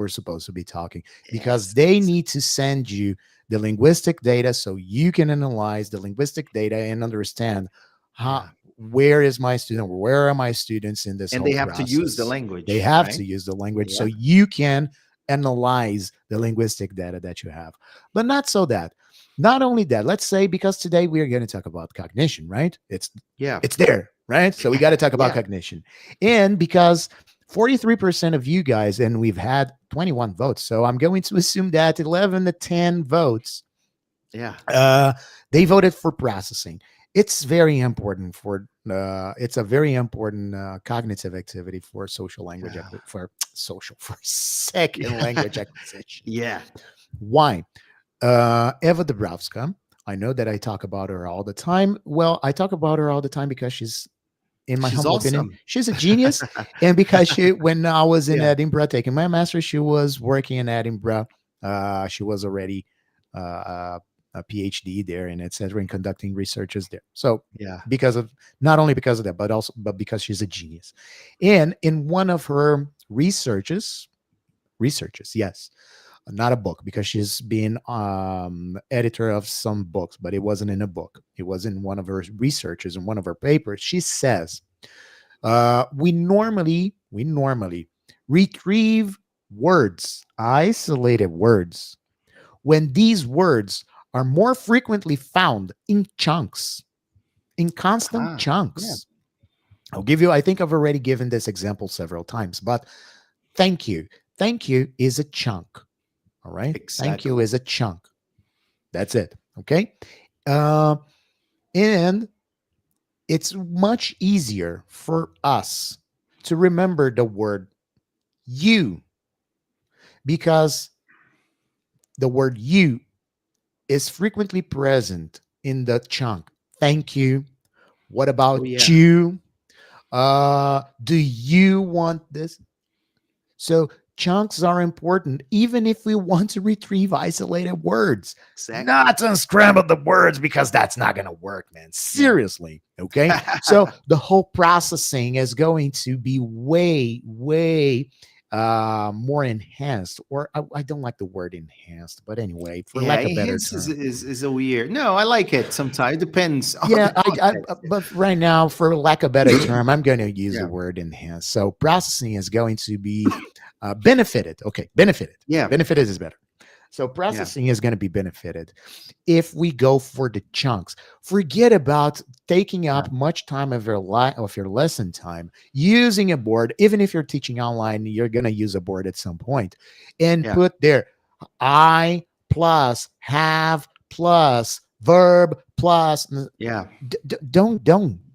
supposed to be talking, because
Yes.
they need to send you the linguistic data so you can analyze the linguistic data and understand how,
Yeah.
where is my student, where are my students in this
And they
whole
have to use the
process. They
language,
have
right?
to use the language so
Yeah.
you can analyze the linguistic data that you have. But not so that, not only that, let's say, because today we are going to talk about cognition, right?
Yeah.
It's there, right? So we got to talk about
Yeah.
cognition. And because 43% of you guys, and we've had 21 votes, so I'm going to assume that 11 to 10 votes,
Yeah.
uh, they voted for processing. It's very important it's a very important cognitive activity for social language,
Yeah.
for social, for second language acquisition.
Yeah.
Why? Eva Dabrowska. I know that I talk about her all the time. Well, I talk about her all the time because she's, in my
She's
humble opinion,
awesome.
she's a genius. And because when I was in
Yeah.
Edinburgh taking my master's, she was working in Edinburgh. She was already a PhD there, and etc., and conducting researches there. So
Yeah.
because of, not only because of that, but because she's a genius. And in one of her researches, yes, not a book, because she's been editor of some books, but it wasn't in a book, it was in one of her researches, in one of her papers. She says, we normally retrieve words, isolated words, when these words are more frequently found in chunks, in constant
Ah, yeah.
chunks. I'll give you, I think I've already given this example several times, but thank you. Thank you is a chunk. All right. Thank you
Exactly.
is a chunk. That's it. Okay. Uh, and it's much easier for us to remember the word you, because the word you is frequently present in the chunk. Thank you. What
Oh
about
yeah,
you? Do you want this? So chunks are important, even if we want to retrieve isolated words,
exactly.
not to unscramble the words because that's not going to work, man.
Yeah.
Seriously. Okay. So the whole processing is going to be way, way more enhanced, or I don't like the word enhanced, but anyway, for
Yeah,
lack of better
enhance
term.
is a weird. No, I like it sometimes. It depends on
Yeah,
the
I
context.
but right now, for lack of better term, I'm going to use the
Yeah.
word enhance. So processing is going to be benefited. Okay, benefited.
Yeah.
Benefited is better. So
Yeah.
processing is going to be benefited if we go for the chunks. Forget about taking
Yeah.
up much time of of your lesson time using a board. Even if you're teaching online, you're going to use a board at some point, and
Yeah.
put there I plus have plus verb plus
Yeah.
don't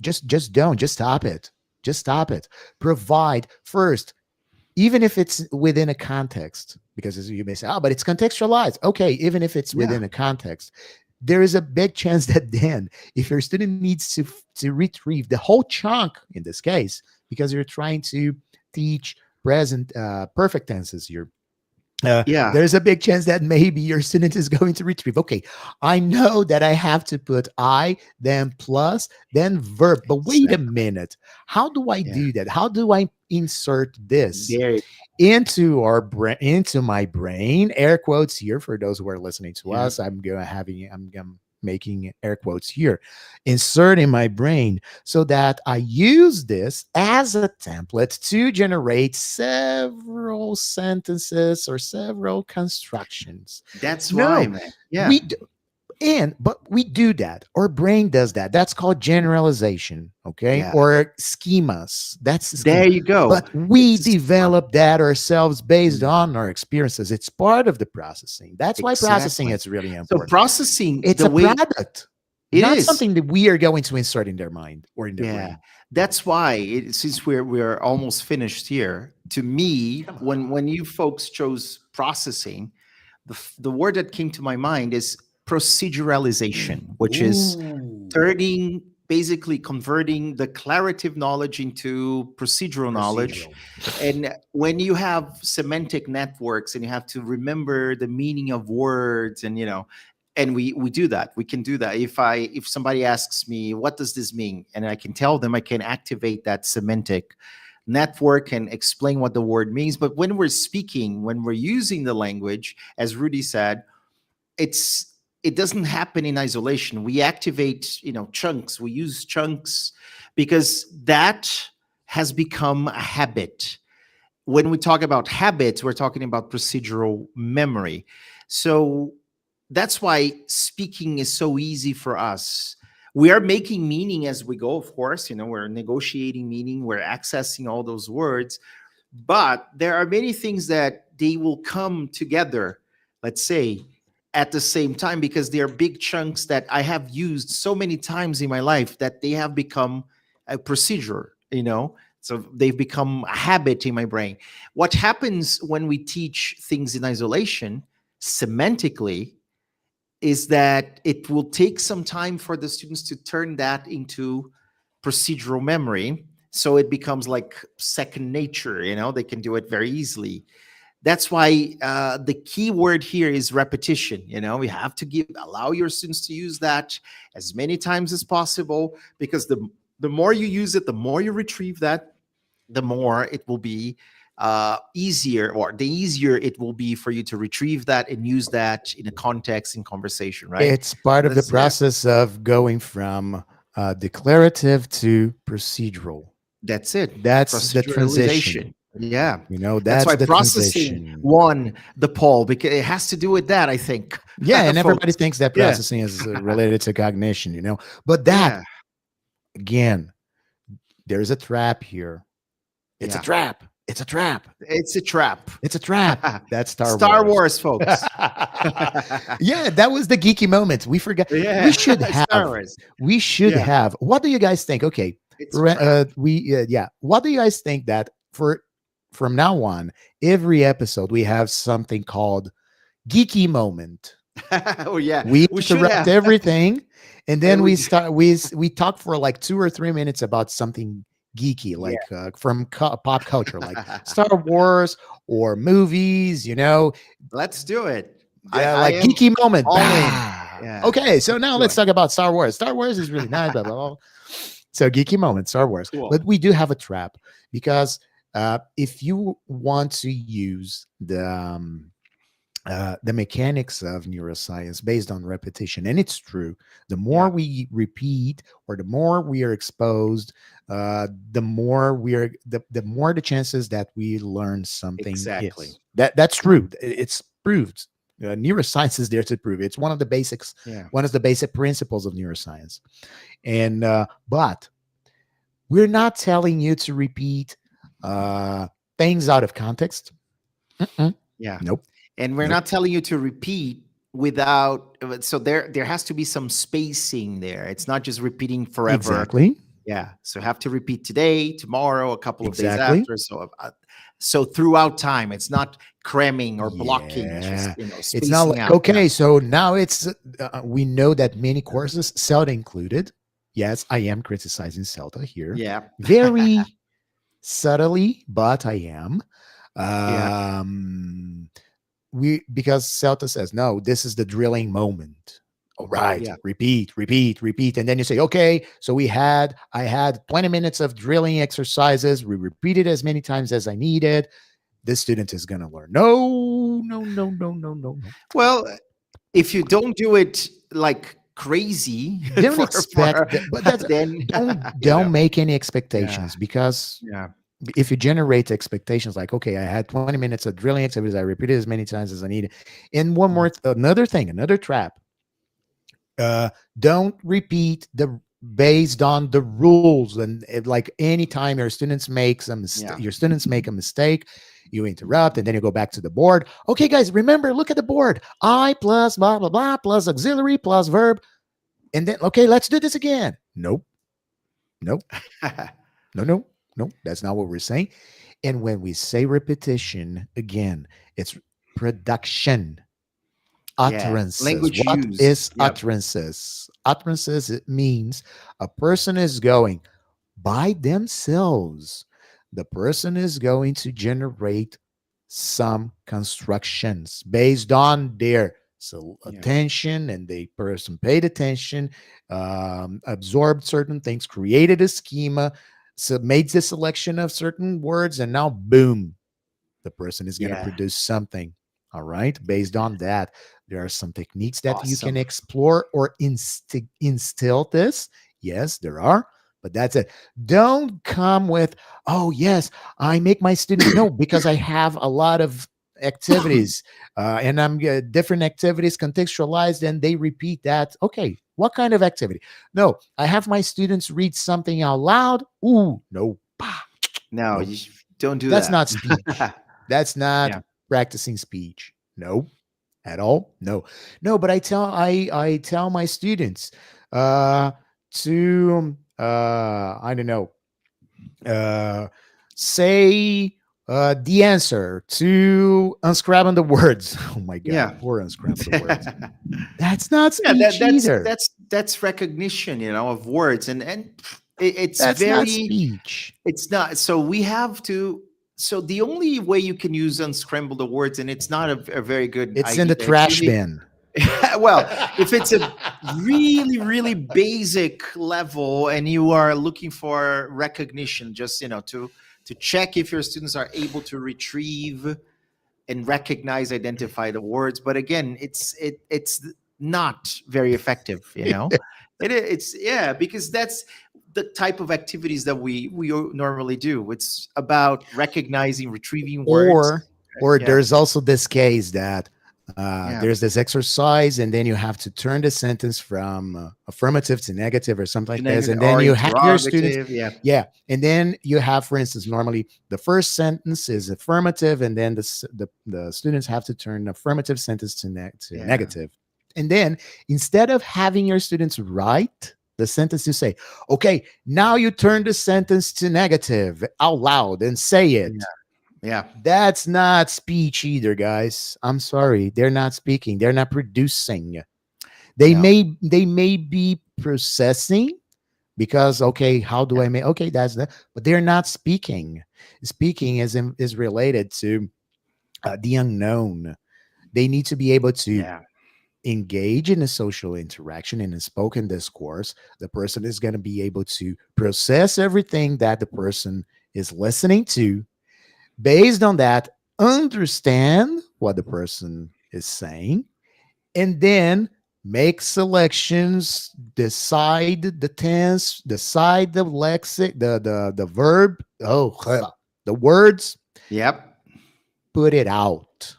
just don't just stop it, just stop it. Provide first, even if it's within a context, because as you may say, oh, but it's contextualized. Okay, even if it's
Yeah.
within a context, there is a big chance that then if your student needs to retrieve the whole chunk in this case, because you're trying to teach present perfect tenses,
Yeah.
there's a big chance that maybe your student is going to retrieve. Okay, I know that I have to put I, then plus, then verb. But wait a
Exactly.
minute. How do I
Yeah.
do that? How do I insert this
There.
into our brain, into my brain? Air quotes here for those who are listening to
Yeah.
us. I'm making air quotes here. Insert in my brain so that I use this as a template to generate several sentences or several constructions.
That's why,
No,
man. Yeah.
we but we do that. Our brain does that. That's called generalization, okay?
Yeah.
Or schemas. That's the schema.
There you go.
But we
It's a schema.
develop that ourselves based
Mm.
on our experiences. It's part of the processing. That's why processing
Exactly.
is really
So
important.
processing
It's
the
a
way
product,
it
not
is.
something that we are going to insert in their mind or in their
Yeah.
brain.
That's why since we're almost finished here, to me,
Come
when
on.
you folks chose processing, the word that came to my mind is proceduralization, which is
Ooh,
turning basically converting the declarative knowledge into procedural knowledge.
procedural.
And when you have semantic networks and you have to remember the meaning of words, and and we do that, we can do that. If somebody asks me what does this mean, and I can tell them, I can activate that semantic network and explain what the word means. But when we're speaking, when we're using the language, as Rudy said, it doesn't happen in isolation. We activate chunks, we use chunks, because that has become a habit. When we talk about habits, we're talking about procedural memory. So that's why speaking is so easy for us. We are making meaning as we go, of course. We're negotiating meaning, we're accessing all those words, but there are many things that they will come together, let's say, at the same time, because they are big chunks that I have used so many times in my life that they have become a procedure. So they've become a habit in my brain. What happens when we teach things in isolation, semantically, is that it will take some time for the students to turn that into procedural memory. So it becomes like second nature. They can do it very easily. That's why the key word here is repetition. We have to allow your students to use that as many times as possible, because the more you use it, the more you retrieve that, the more it will be easier, or the easier it will be for you to retrieve that and use that in a context, in conversation, right?
It's part of the
That's it.
process of going from declarative to procedural.
That's it.
That's the
Proceduralization.
transition.
Yeah.
That's
That's why
the
processing
transition.
won the poll, because it has to do with that, I think.
Yeah, and everybody
Folks.
thinks that
Yeah.
processing is related to cognition, but that
Yeah.
again, there's a trap here. It's a
Yeah.
trap. It's a trap.
It's a trap.
It's a trap. That's Star
Star
Wars.
Wars, folks.
Yeah, that was the geeky moment. We forgot. We
Yeah.
should
Star
have.
Wars.
We should
Yeah.
have. What do you guys think? Okay,
It's a trap.
yeah. What do you guys think that for from now on, every episode we have something called geeky moment?
Oh yeah,
We
we should
interrupt
have.
everything, and
And
then
we
we start. We talk for like 2 or 3 minutes about something geeky,
yeah.
like from pop culture, like Star Wars or movies.
Let's do it. I
Like
am
geeky moment.
all in.
Bah.
Yeah,
Okay, so
let's
now
do
let's
it.
talk about Star Wars. Star Wars is really nice. Blah blah blah. So geeky moment, Star Wars.
Cool.
But we do have a trap because if you want to use the mechanics of neuroscience based on repetition, and it's true, the more
Yeah,
we repeat or the more we are exposed, the more the chances that we learn something
exactly.
is. That's true. It's proved. Neuroscience is there to prove it. It's one of the basics,
Yeah.
one of the basic principles of neuroscience. And but we're not telling you to repeat things out of context. Mm-mm.
Yeah.
Nope.
And we're
Nope.
not telling you to repeat without so there has to be some spacing there. It's not just repeating forever.
Exactly.
Yeah. So have to repeat today, tomorrow, a couple of days
Exactly.
after. So throughout time, it's not cramming or blocking. It's just
Yeah. It's not
spacing
like,
out. Yeah.
okay, so now we know that many courses, CELTA included. Yes, I am criticizing CELTA here.
Yeah.
Very subtly, but I am.
Yeah.
Um, because Celta says, no, this is the drilling moment. All right,
Yeah.
repeat, repeat, repeat. And then you say, okay, so I had 20 minutes of drilling exercises. We repeated as many times as I needed. This student is going to learn. No, no, no, no, no, no, no.
Well, if you don't do it like crazy
Don't
for
expect that, but that's
then
don't make any
yeah,
expectations because
yeah,
if you generate expectations like, okay, I had 20 minutes of drilling activities, I repeated as many times as I needed. And one
yeah,
more, another thing, another trap. Don't repeat the based on the rules and like anytime
yeah,
your students make a mistake, you interrupt and then you go back to the board. Okay, guys, remember, look at the board. I plus blah blah blah plus auxiliary plus verb, and then okay, let's do this again. Nope, nope, no, no, no. That's not what we're saying. And when we say repetition, again, it's production.
yeah.
Utterances.
Language
What
use.
is
Yep.
utterances? Utterances, it means a person is going by themselves. The person is going to generate some constructions based on their
Yeah,
attention, and the person paid attention, absorbed certain things, created a schema, so made the selection of certain words, and now boom, the person is going to
yeah.
produce something. All right. Based on that, there are some techniques that you can
Awesome.
explore or instill this. Yes, there are, but that's it. Don't come with, oh, yes, I make my students know because I have a lot of activities and I'm different activities contextualized and they repeat that. Okay. What kind of activity? No, I have my students read something out loud. Ooh, no,
No,
no,
you don't do
that's
that.
not speech. That's not
Yeah,
practicing speech. No, at all. No, no. But I tell my students to I don't know uh, say the answer to unscrabble the words. Oh my God,
yeah.
poor unscrabble the words. That's not
Yeah,
speech either.
that's recognition, of words, and it's
That's not
very,
speech.
it's not. So we have to. So the only way you can use unscramble the words, and it's not a very good
It's in
idea.
the
It's
trash
usually
bin.
well, if it's a really really basic level, and you are looking for recognition, just to check if your students are able to retrieve and recognize, identify the words. But again, it's not very effective. It's yeah, because that's the type of activities that we normally do. It's about recognizing, retrieving
or
words.
or
Yeah,
there's also this case that
yeah.
there's this exercise and then you have to turn the sentence from affirmative to negative or something like this, and then
Or
you have your students,
interrogative. Yeah,
yeah, and then you have, for instance, normally the first sentence is affirmative and then the students have to turn the affirmative sentence to
yeah,
negative, and then instead of having your students write the sentence, you say, okay, now you turn the sentence to negative out loud and say
yeah.
it.
Yeah.
That's not speech either, guys. I'm sorry. They're not speaking. They're not producing.
No.
They may be processing because okay, how do
Yeah.
I make okay, that's that, but they're not speaking. Speaking is related to the unknown. They need to be able to
Yeah.
engage in a social interaction in a spoken discourse. The person is going to be able to process everything that the person is listening to. Based on that, understand what the person is saying, and then make selections, decide the tense, decide the lexic, the verb, the words,
Yep.
put it out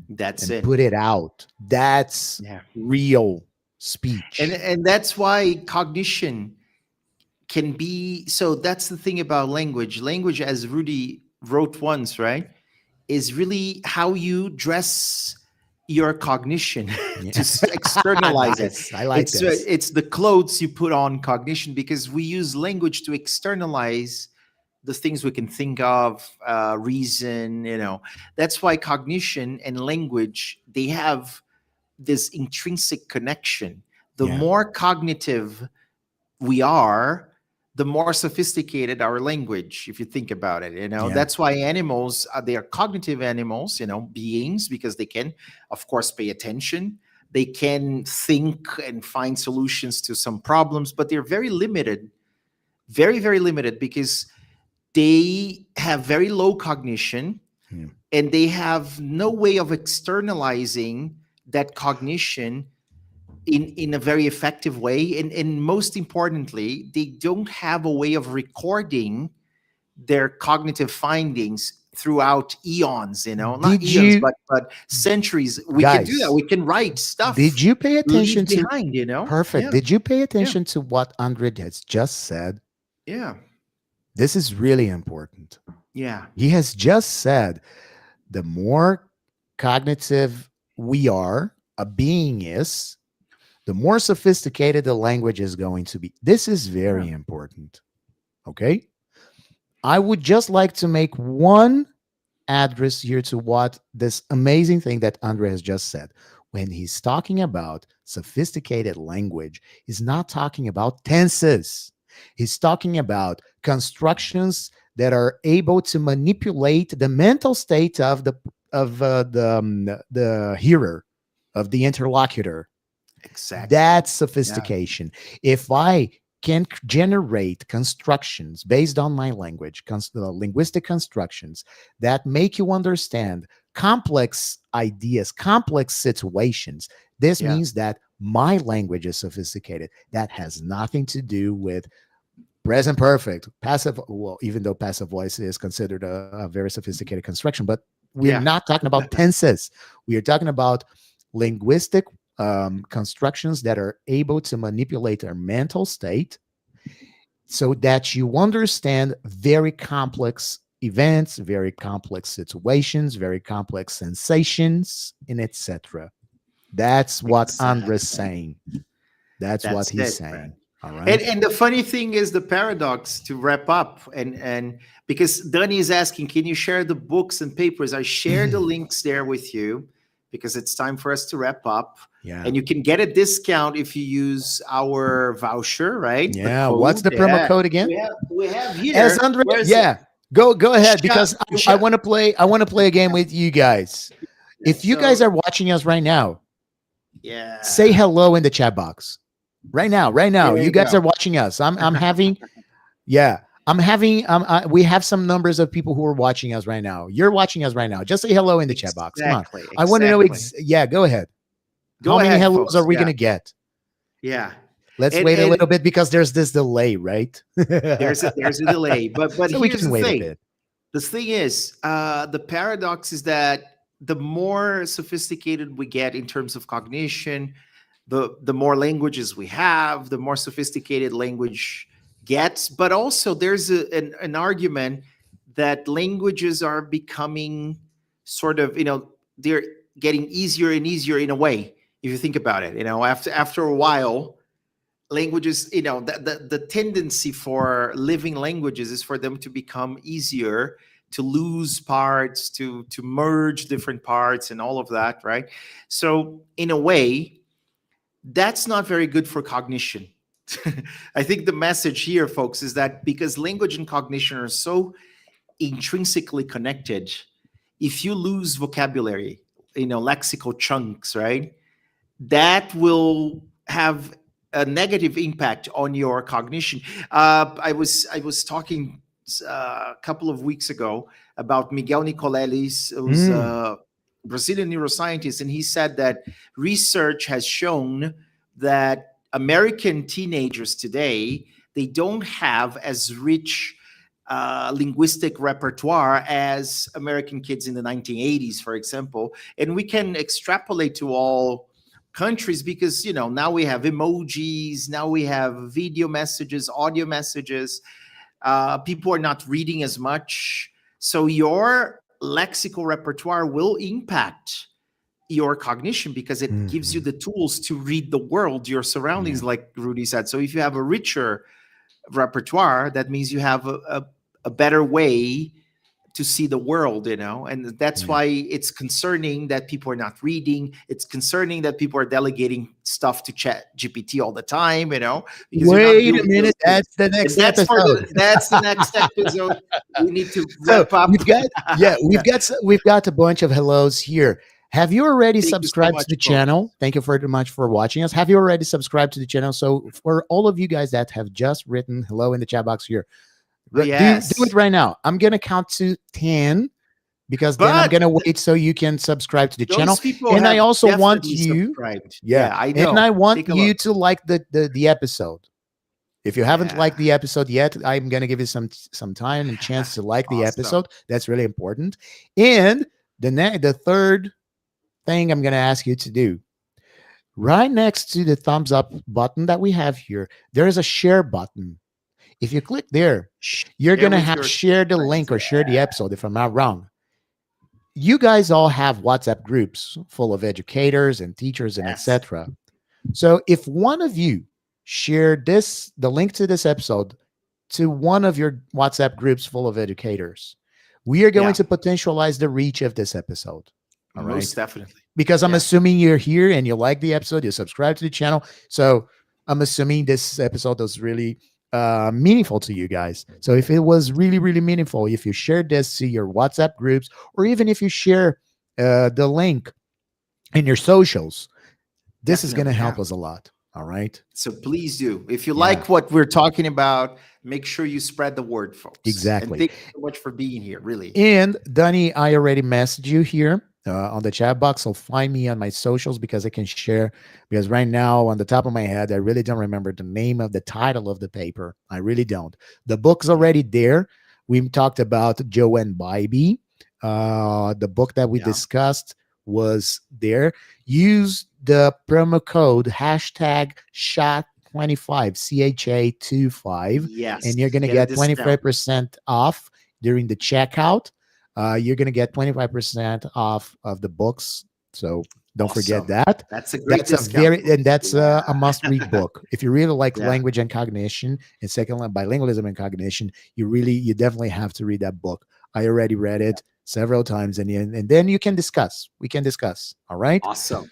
That's
and
it.
put it out. That's
Yeah.
real
And
speech.
that's why cognition can be, so that's the thing about language. Language, as Rudy wrote once, right, is really how you dress your cognition to
Yeah.
externalize it.
Nice. I like this.
It's the clothes you put on cognition, because we use language to externalize the things we can think of, reason, that's why cognition and language, they have this intrinsic connection. The
Yeah.
more cognitive we are, the more sophisticated our language, if you think about it.
Yeah.
That's why animals, they are cognitive animals, beings, because they can, of course, pay attention. They can think and find solutions to some problems, but they're very limited, very, very limited, because they have very low cognition,
Yeah.
and they have no way of externalizing that cognition in a very effective way. And most importantly, they don't have a way of recording their cognitive findings throughout eons, not
Did
eons,
you
but centuries. We can do that.
guys,
We can write
did
stuff,
you pay
leave
attention to
behind,
perfect?
Yeah.
Did you pay
Yeah.
attention to what Andre has just said?
Yeah.
This is really important.
Yeah.
He has just said the more cognitive we are, a being is, the more sophisticated the language is going to be. This is
Yeah.
very important. Okay. I would just like to make one address here to what this amazing thing that Andre has just said. When he's talking about sophisticated language, he's not talking about tenses. He's talking about constructions that are able to manipulate the mental state of the hearer, of the interlocutor.
Exactly.
That's
Yeah.
sophistication. If I can generate constructions based on my language, linguistic constructions that make you understand complex ideas, complex situations, this
Yeah.
means that my language is sophisticated. That has nothing to do with present perfect, passive. Well, even though passive voice is considered a very sophisticated construction, but we're
Yeah.
not talking about tenses. We are talking about linguistic constructions that are able to manipulate our mental state so that you understand very complex events, very complex situations, very complex sensations, and etc. That's what Andre's
Exactly.
saying. That's what
That's
he's
it, man.
saying. All
And
right.
and the funny thing is the paradox, to wrap up, and because Danny is asking, can you share the books and papers? I share the links there with you, because it's time for us to wrap up.
Yeah.
And you can get a discount if you use our voucher, right? The
Yeah. What's
code.
the promo
Yeah.
code again?
We have
As
here.
Andre,
Where is it?
yeah. Go ahead
Chá,
because I
Chá.
want to play. I want to play a game with you guys.
Yeah,
If you guys
so
are watching us right now, say
yeah.
hello in the chat box. Right now, right now.
There
You
you
guys
go.
are watching us. I'm having, yeah. I'm having we have some numbers of people who are watching us right now. You're watching us right now. Just say hello in the chat box. Come on.
Exactly.
I want to know
Exactly.
yeah, go ahead. How
Go
many
ahead,
hellos are
folks.
we
Yeah.
going to get?
Yeah.
Let's
And
wait a little
and
bit because there's this delay, right?
there's a delay. But
So we
here's
can
the
wait a
thing.
bit.
The thing is, the paradox is that the more sophisticated we get in terms of cognition, the more languages we have, the more sophisticated language gets. But also, there's an argument that languages are becoming sort of, they're getting easier and easier in a way. If you think about it, after a while, languages, the tendency for living languages is for them to become easier, to lose parts, to merge different parts and all of that, right? So in a way, that's not very good for cognition. I think the message here, folks, is that because language and cognition are so intrinsically connected, if you lose vocabulary, lexical chunks, right, that will have a negative impact on your cognition. I was talking a couple of weeks ago about Miguel Nicolelis, who's a Brazilian neuroscientist, and he said that research has shown that American teenagers today, they don't have as rich linguistic repertoire as American kids in the 1980s, for example. And we can extrapolate to all countries because, now we have emojis, now we have video messages, audio messages. People are not reading as much. So your lexical repertoire will impact your cognition because it gives you the tools to read the world, your surroundings, like Rudy said. So if you have a richer repertoire, that means you have a better way to see the world, and that's why it's concerning that people are not reading. It's concerning that people are delegating stuff to Chat GPT all the time, because
Wait a minute, that's the next episode.
That's the next episode. We need to
So
wrap up.
we've got a bunch of hellos here. Have you already
Thank you so
subscribed
much,
to the channel? Thank you very much for watching us. Have you already subscribed to the channel? So for all of you guys that have just written hello in the chat box here,
Yes.
do it right now. I'm going to count to 10 because then I'm going to wait so you can subscribe to the channel. And I also want you,
I know.
And I want you to like the episode. If you haven't liked the episode yet, I'm going to give you some time and chance to like the episode. That's really important. And the third thing I'm going to ask you to do, right next to the thumbs up button that we have here, there is a share button. If you click there, you're going to have share the link or share the episode, if I'm not wrong. You guys all have WhatsApp groups full of educators and teachers and etc. So if one of you share the link to this episode to one of your WhatsApp groups full of educators, we are going to potentialize the reach of this episode. All right.
Most definitely.
Because I'm assuming you're here and you like the episode, you subscribe to the channel. So I'm assuming this episode was really meaningful to you guys. So if it was really, really meaningful, if you shared this to your WhatsApp groups, or even if you share the link in your socials, this is going to help us a lot. All right.
So please do. If you like what we're talking about, make sure you spread the word, folks.
Exactly.
And thank you so much for being here, really.
And Danny, I already messaged you here on the chat box. So find me on my socials because I can share. Because right now, on the top of my head, I really don't remember the name of the title of the paper. I really don't. The book's already there. We talked about Joanne Bybee. The book that we discussed was there. Use the promo code #Chá25, CHA25.
Yes.
And you're going to get 25% off during the checkout. You're going to get 25% off of the books. So don't forget that.
That's a great discount.
That's a must-read book. If you really like language and cognition, and second, bilingualism and cognition, you definitely have to read that book. I already read it several times, and then you can discuss. We can discuss. All right.
Awesome.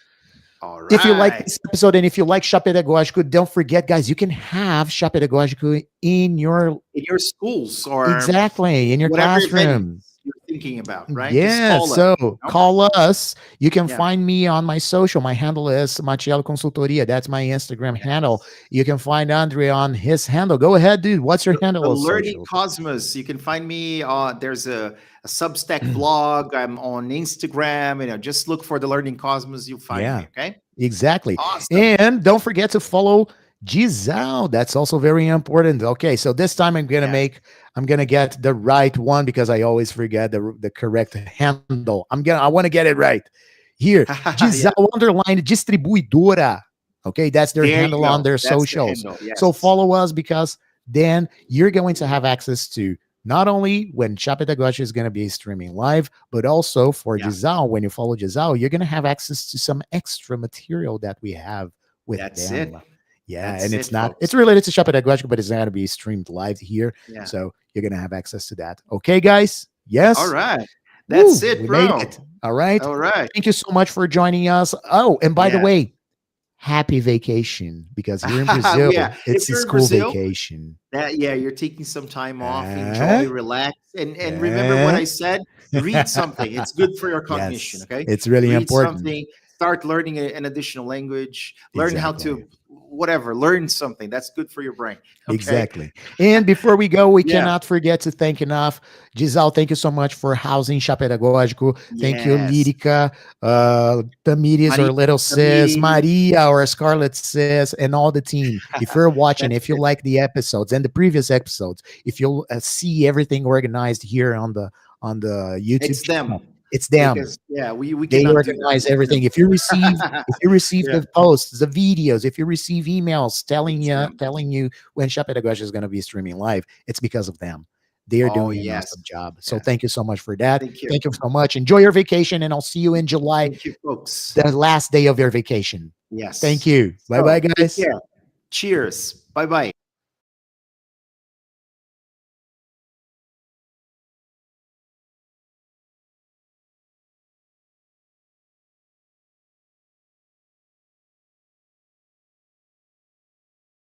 All right.
If you like this episode and if you like Chá Pedagógico, don't forget, guys, you can have Chá Pedagógico in your
schools or
in your classroom.
You're thinking about, right?
Yeah, call us. You can find me on my social. My handle is Mattiello Consultoria. That's my Instagram handle. You can find André on his handle. Go ahead, dude. What's your handle?
The Learning Cosmos. You can find me on, there's a Substack blog. I'm on Instagram. Just look for the Learning Cosmos. You'll find me, okay?
Exactly.
Awesome.
And don't forget to follow Disal. That's also very important. Okay, so this time I'm gonna get the right one because I always forget the correct handle. I want to get it right. Here, Disal underline distribuidora. Okay, that's their handle on their socials. So follow us because then you're going to have access to not only when Chá Pedagógico is going to be streaming live, but also for Disal. When you follow Disal, you're going to have access to some extra material that we have with them. Yeah, and it's related to Chá Pedagógico, but it's not going to be streamed live here. So you're going to have access to that. Okay, guys?
All
Yes.
right. That's
Woo,
it,
we made
bro.
it. All right.
All right.
Thank you so much for joining us. Oh, and by the
Yeah.
way, happy vacation because here in Brazil,
Yeah. If
it's a
you're in
school
Brazil,
vacation.
that yeah, you're taking some time off,
Uh,
enjoy, relax, and remember what
uh.
I said. Read something. It's good for your cognition.
Yes,
Okay,
it's really
read
important.
something. Start learning an additional language. Learn how
Exactly.
to whatever. Learn something. That's good for your brain. Okay.
Exactly. And before we go, we
Yeah.
cannot forget to thank enough. Giselle, thank you so much for housing Chá Pedagógico. Thank you,
Yes.
Lírica, Tamires,
Maria
our little sis,
Tamiri.
Maria, our Scarlet sis, and all the team. If you're watching,
That's
if you
it.
like the episodes and the previous episodes, if you'll see everything organized here on the YouTube
It's
channel,
them
it's them.
because yeah, we
They
cannot do that.
organize
It's
everything.
them.
If you receive
Yeah.
the posts, the videos, if you receive emails telling
It's
you
them.
telling you when Shop Pedagogy is going to be streaming live, it's because of them. They are
Oh
doing an awesome
yes.
job. So
Yes.
thank you so much for that.
Thank you.
Thank you so much. Enjoy your vacation, and I'll see you in July,
Thank you, folks.
the last day of your vacation. Thank
Yes.
you. Bye bye,
So take
guys.
care. Cheers. Bye bye.